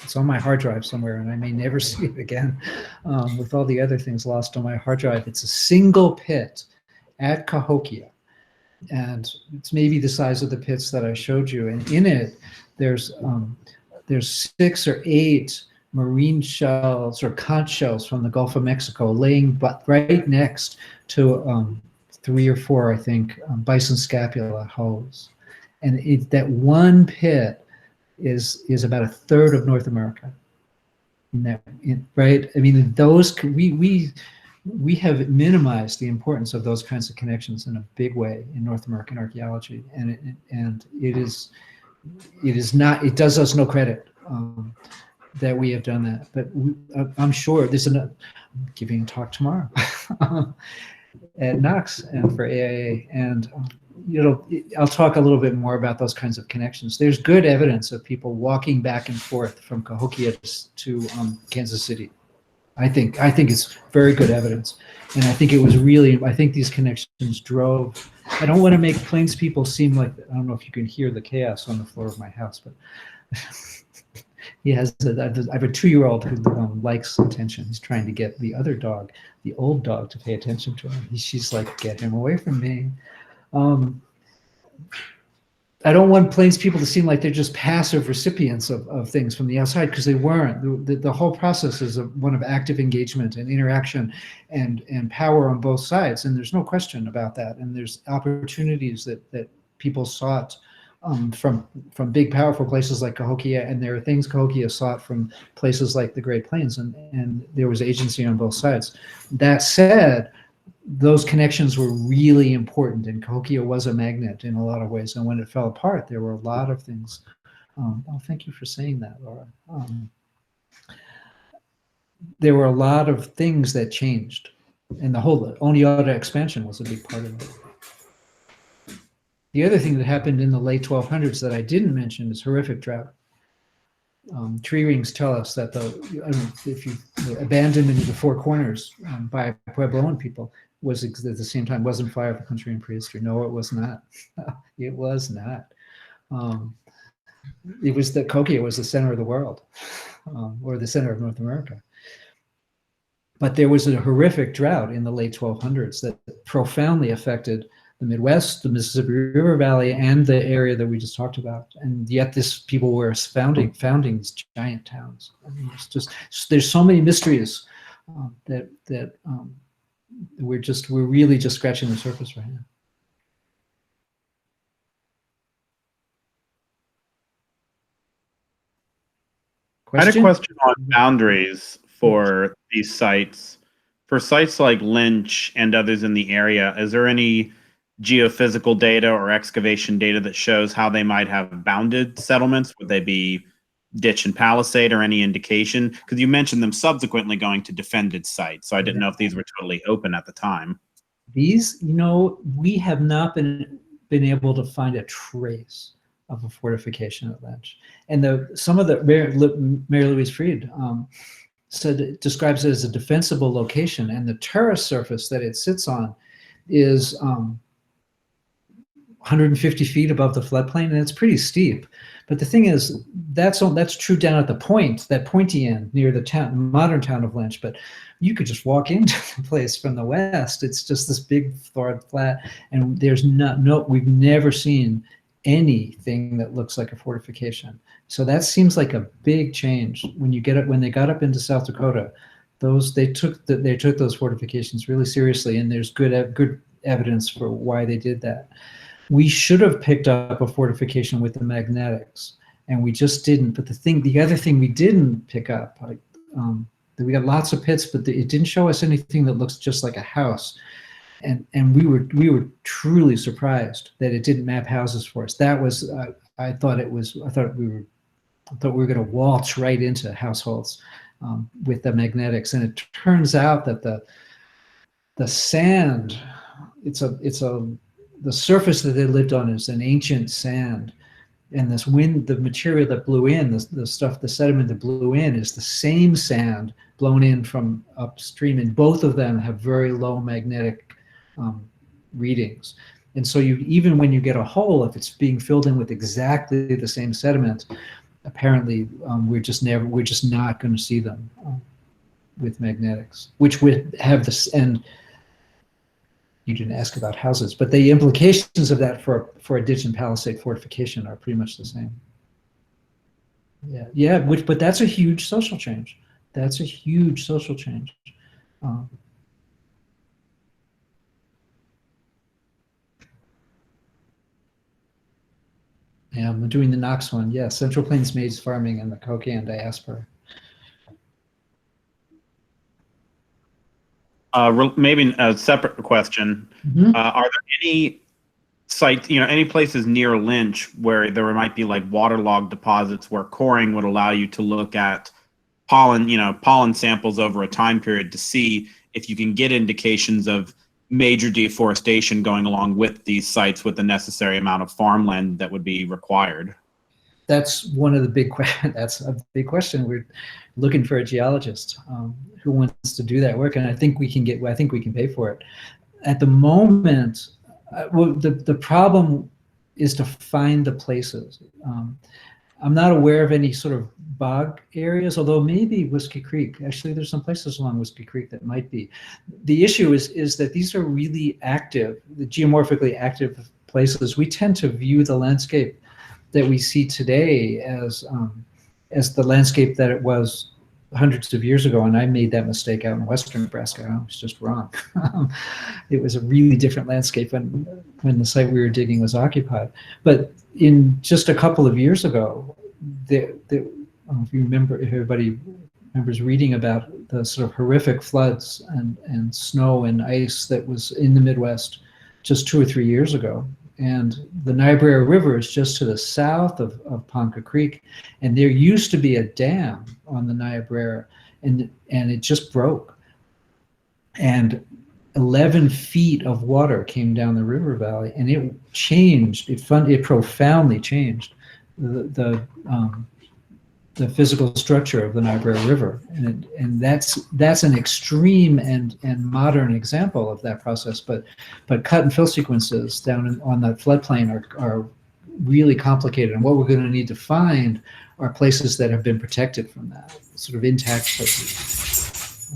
[SPEAKER 1] it's on my hard drive somewhere, and I may never see it again, with all the other things lost on my hard drive. It's a single pit at Cahokia, and it's maybe the size of the pits that I showed you. And in it, there's 6 or 8 marine shells or conch shells from the Gulf of Mexico laying right next to 3 or 4, I think, bison scapula holes. And that one pit is about 1/3 of North America. Right? I mean, we have minimized the importance of those kinds of connections in a big way in North American archaeology, and it does us no credit that we have done that. But I'm sure I'm giving a talk tomorrow at Knox and for AIA, and I'll talk a little bit more about those kinds of connections. There's good evidence of people walking back and forth from Cahokia to Kansas City. I think it's very good evidence, and I think these connections drove. I don't want to make Plains people seem like, I don't know if you can hear the chaos on the floor of my house, but I have a 2-year-old who likes attention. He's trying to get the other dog, the old dog, to pay attention to him. She's like, get him away from me. I don't want Plains people to seem like they're just passive recipients of things from the outside, because they weren't. The whole process is one of active engagement and interaction and power on both sides, and there's no question about that. And there's opportunities that people sought from big, powerful places like Cahokia, and there are things Cahokia sought from places like the Great Plains, and there was agency on both sides. That said, those connections were really important, and Cahokia was a magnet in a lot of ways. And when it fell apart, there were a lot of things. Thank you for saying that, Laura. There were a lot of things that changed, and the whole Oneota expansion was a big part of it. The other thing that happened in the late 1200s that I didn't mention is horrific drought. Tree rings tell us that the abandonment of the Four Corners by Puebloan people was at the same time wasn't fire of the country in prehistory. No, it was not. It was not. It was that Cahokia was the center of the world, or the center of North America. But there was a horrific drought in the late 1200s that profoundly affected the Midwest, the Mississippi River Valley, and the area that we just talked about. And yet people were founding these giant towns. I mean, it's just, there's so many mysteries that we're really just scratching the surface right now.
[SPEAKER 5] I had a question on boundaries for these sites. For sites like Lynch and others in the area, is there any geophysical data or excavation data that shows how they might have bounded settlements? Would they be ditch and palisade, or any indication? Because you mentioned them subsequently going to defended sites, so I didn't know if these were totally open at the time.
[SPEAKER 1] These, we have not been able to find a trace of a fortification at Lynch. And some of the Mary Louise Freed describes it as a defensible location, and the terrace surface that it sits on is 150 feet above the floodplain, and it's pretty steep. But the thing is, that's true down at the point, that pointy end near the modern town of Lynch. But you could just walk into the place from the west. It's just this big flat, and there's we've never seen anything that looks like a fortification. So that seems like a big change when they got up into South Dakota. They took those fortifications really seriously, and there's good evidence for why they did that. We should have picked up a fortification with the magnetics, and we just didn't. But the other thing we didn't pick up, we got lots of pits, but it didn't show us anything that looks just like a house. And we were truly surprised that it didn't map houses for us. That was I thought we were going to waltz right into households with the magnetics, and it turns out that the sand, the surface that they lived on is an ancient sand, and the material that blew in, the sediment that blew in is the same sand blown in from upstream, and both of them have very low magnetic readings. And so even when you get a hole, if it's being filled in with exactly the same sediment, apparently we're just not going to see them with magnetics, which would have this. And you didn't ask about houses, but the implications of that for a ditch and palisade fortification are pretty much the same. But that's a huge social change. Yeah, I'm doing the Knox one. Yeah, Central Plains maize farming and the Cahokia diaspora.
[SPEAKER 5] Maybe a separate question.
[SPEAKER 1] Mm-hmm.
[SPEAKER 5] Are there any sites, any places near Lynch where there might be like waterlogged deposits where coring would allow you to look at pollen samples over a time period to see if you can get indications of major deforestation going along with these sites with the necessary amount of farmland that would be required?
[SPEAKER 1] That's one of the big questions. That's a big question. We're looking for a geologist who wants to do that work, and I think we can pay for it. At the moment, the problem is to find the places. I'm not aware of any sort of bog areas, although maybe Whiskey Creek. Actually, there's some places along Whiskey Creek that might be. The issue is that these are really active, the geomorphically active places. We tend to view the landscape that we see today as the landscape that it was hundreds of years ago, and I made that mistake out in western Nebraska. I was just wrong. It was a really different landscape when the site we were digging was occupied. But in just a couple of years ago, if you remember, if everybody remembers reading about the sort of horrific floods and snow and ice that was in the Midwest just 2 or 3 years ago. And the Niobrara River is just to the south of Ponca Creek, and there used to be a dam on the Niobrara, and it just broke. And 11 feet of water came down the river valley, and it changed. It profoundly changed the physical structure of the Niobrara River, and that's an extreme and modern example of that process. But cut and fill sequences down on that floodplain are really complicated, and what we're going to need to find are places that have been protected from that, sort of intact places.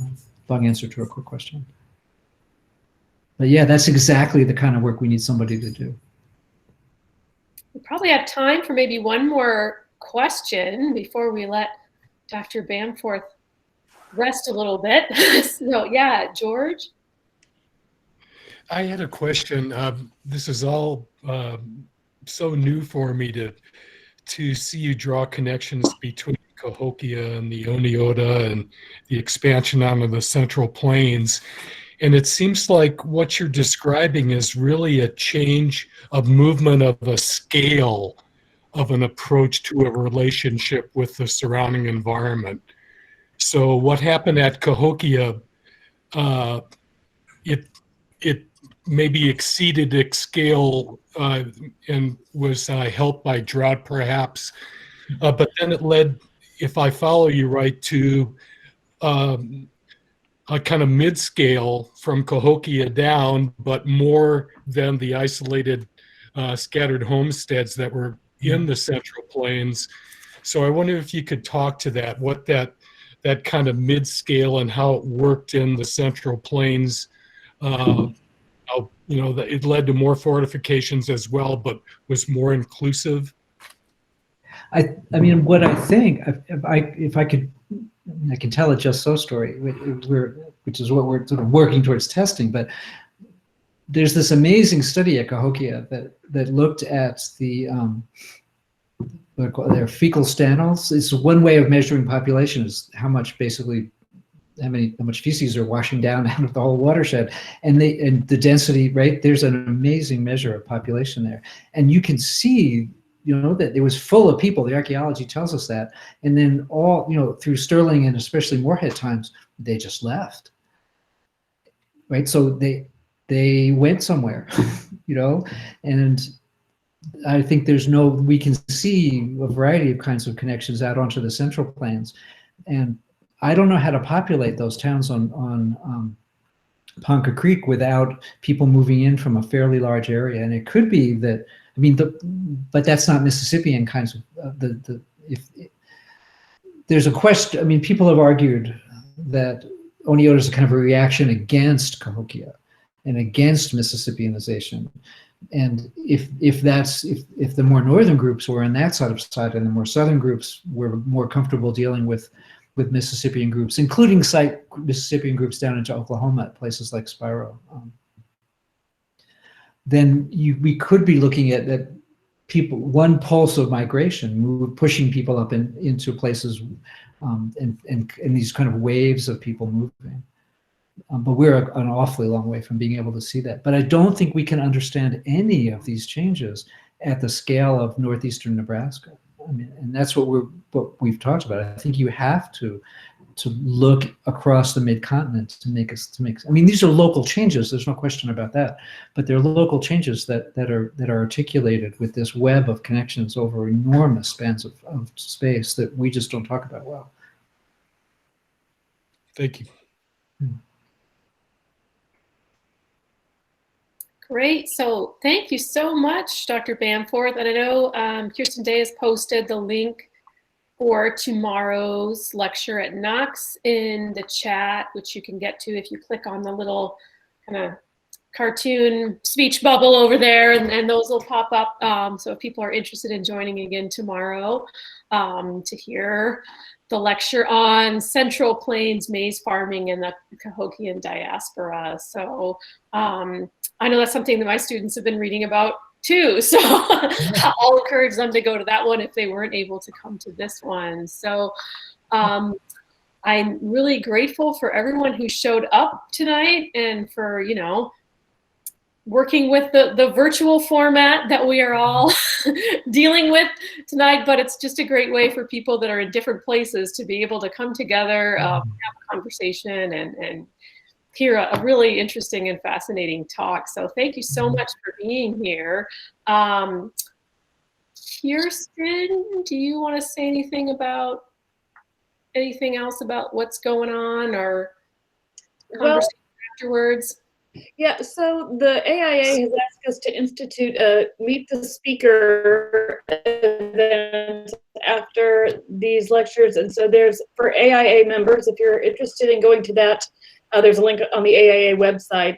[SPEAKER 1] Long answer to a quick question. But yeah, that's exactly the kind of work we need somebody to do.
[SPEAKER 2] We probably have time for maybe one more question before we let Dr. Bamforth rest a little bit. So yeah, George?
[SPEAKER 6] I had a question. This is all so new for me to see you draw connections between Cahokia and the Oneota and the expansion onto the Central Plains. And it seems like what you're describing is really a change of movement of a scale of an approach to a relationship with the surrounding environment. So what happened at Cahokia, it maybe exceeded its scale and was helped by drought perhaps, but then it led, if I follow you right, to a kind of mid-scale from Cahokia down, but more than the isolated scattered homesteads that were in the Central Plains. So I wonder if you could talk to that, what that kind of mid-scale and how it worked in the Central Plains. How, you know, that it led to more fortifications as well, but was more inclusive.
[SPEAKER 1] I mean, what I think, if I could, I can tell a just so story, which is what we're sort of working towards testing. But there's this amazing study at Cahokia that looked at their fecal stanals. It's one way of measuring population, is how much feces are washing down out of the whole watershed, and the density, right? There's an amazing measure of population there, and you can see, you know, that it was full of people. The archaeology tells us that, and then all, you know, through Sterling and especially Moorhead times, they just left, right? So they went somewhere, you know, and I think we can see a variety of kinds of connections out onto the Central Plains, and I don't know how to populate those towns on Ponca Creek without people moving in from a fairly large area. And it could be that, I mean, but that's not Mississippian kinds of there's a question. I mean, people have argued that Oneota is a kind of a reaction against Cahokia and against Mississippianization. And if the more northern groups were on that side and the more southern groups were more comfortable dealing with Mississippian groups, including Mississippian groups down into Oklahoma at places like Spiro, then we could be looking at people, one pulse of migration, pushing people up into places, and these kind of waves of people moving. But we're an awfully long way from being able to see that. But I don't think we can understand any of these changes at the scale of northeastern Nebraska. I mean, and that's what we've talked about. I think you have to look across the mid-continent to make. I mean, these are local changes. There's no question about that. But they're local changes that are articulated with this web of connections over enormous spans of space that we just don't talk about well.
[SPEAKER 6] Thank you.
[SPEAKER 2] Great. So thank you so much, Dr. Bamforth. And I know Kirsten Day has posted the link for tomorrow's lecture at Knox in the chat, which you can get to if you click on the little kind of cartoon speech bubble over there, and those will pop up. So if people are interested in joining again tomorrow to hear the lecture on Central Plains maize farming in the Cahokian diaspora. So I know that's something that my students have been reading about too. So I'll encourage them to go to that one if they weren't able to come to this one. So I'm really grateful for everyone who showed up tonight and for, you know, working with the virtual format that we are all dealing with tonight. But it's just a great way for people that are in different places to be able to come together, have a conversation, and hear a really interesting and fascinating talk. So thank you so much for being here. Kirsten, do you want to say anything else about what's going on, or conversation afterwards?
[SPEAKER 7] Yeah, so the AIA has asked us to institute a Meet the Speaker event after these lectures. And so there's, for AIA members, if you're interested in going to that, there's a link on the AIA website.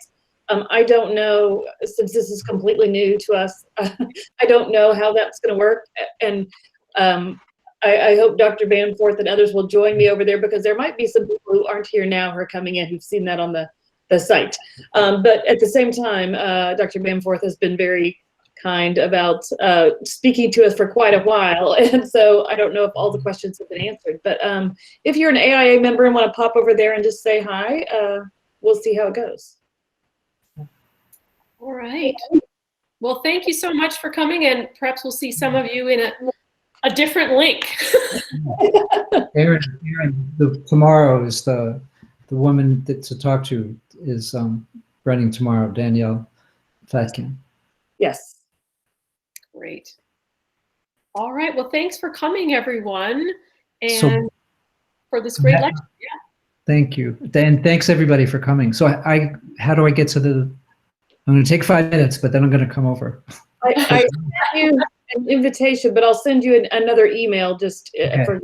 [SPEAKER 7] I don't know, since this is completely new to us, I don't know how that's going to work. And I hope Dr. Bamforth and others will join me over there, because there might be some people who aren't here now who are coming in who've seen that on the site. But at the same time, Dr. Bamforth has been very kind about speaking to us for quite a while. And so I don't know if all the questions have been answered. But if you're an AIA member and want to pop over there and just say hi, we'll see how it goes.
[SPEAKER 2] All right. Well, thank you so much for coming, and perhaps we'll see some of you in a different link.
[SPEAKER 1] Aaron, tomorrow is the woman that to talk to is running tomorrow, Danielle Fatkin.
[SPEAKER 7] Yes.
[SPEAKER 2] Great. All right. Well, thanks for coming, everyone, and
[SPEAKER 1] So,
[SPEAKER 2] for this great lecture. Yeah.
[SPEAKER 1] Thank you. Dan, thanks everybody for coming. So how do I get to the, I'm going to take 5 minutes, but then I'm going to come over.
[SPEAKER 7] I sent you an invitation, but I'll send you another email just for.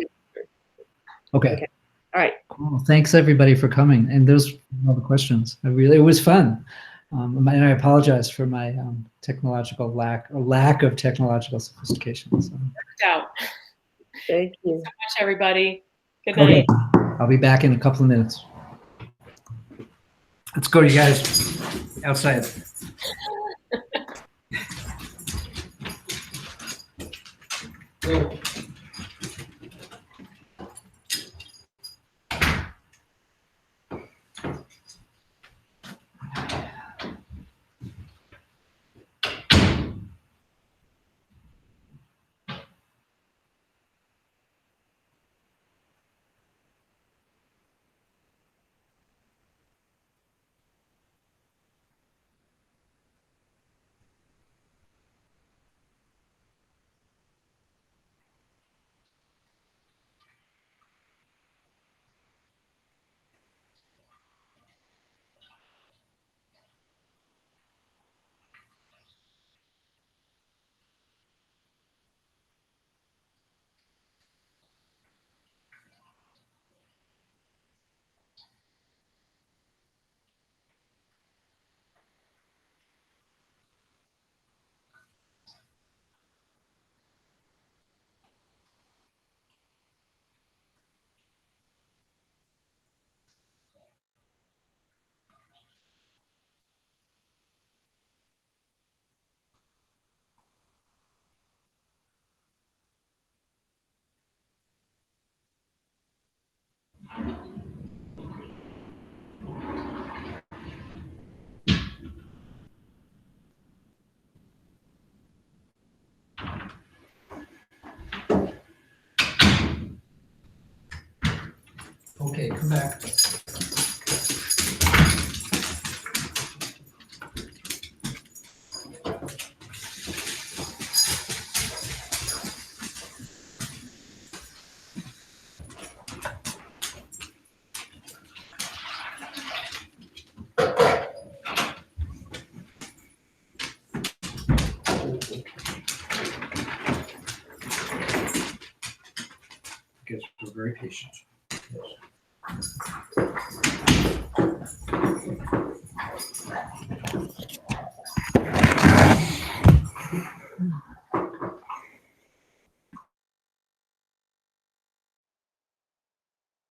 [SPEAKER 1] Okay.
[SPEAKER 7] All right.
[SPEAKER 1] Cool. Thanks everybody for coming. And those were all the questions. It was fun. And I apologize for my technological lack of technological sophistication. So.
[SPEAKER 2] No doubt.
[SPEAKER 7] Thank you.
[SPEAKER 2] Thanks so much, everybody. Good night.
[SPEAKER 1] Okay. I'll be back in a couple of minutes. Let's go, you guys. Outside. Okay, come back. I guess we're very patient. Yes.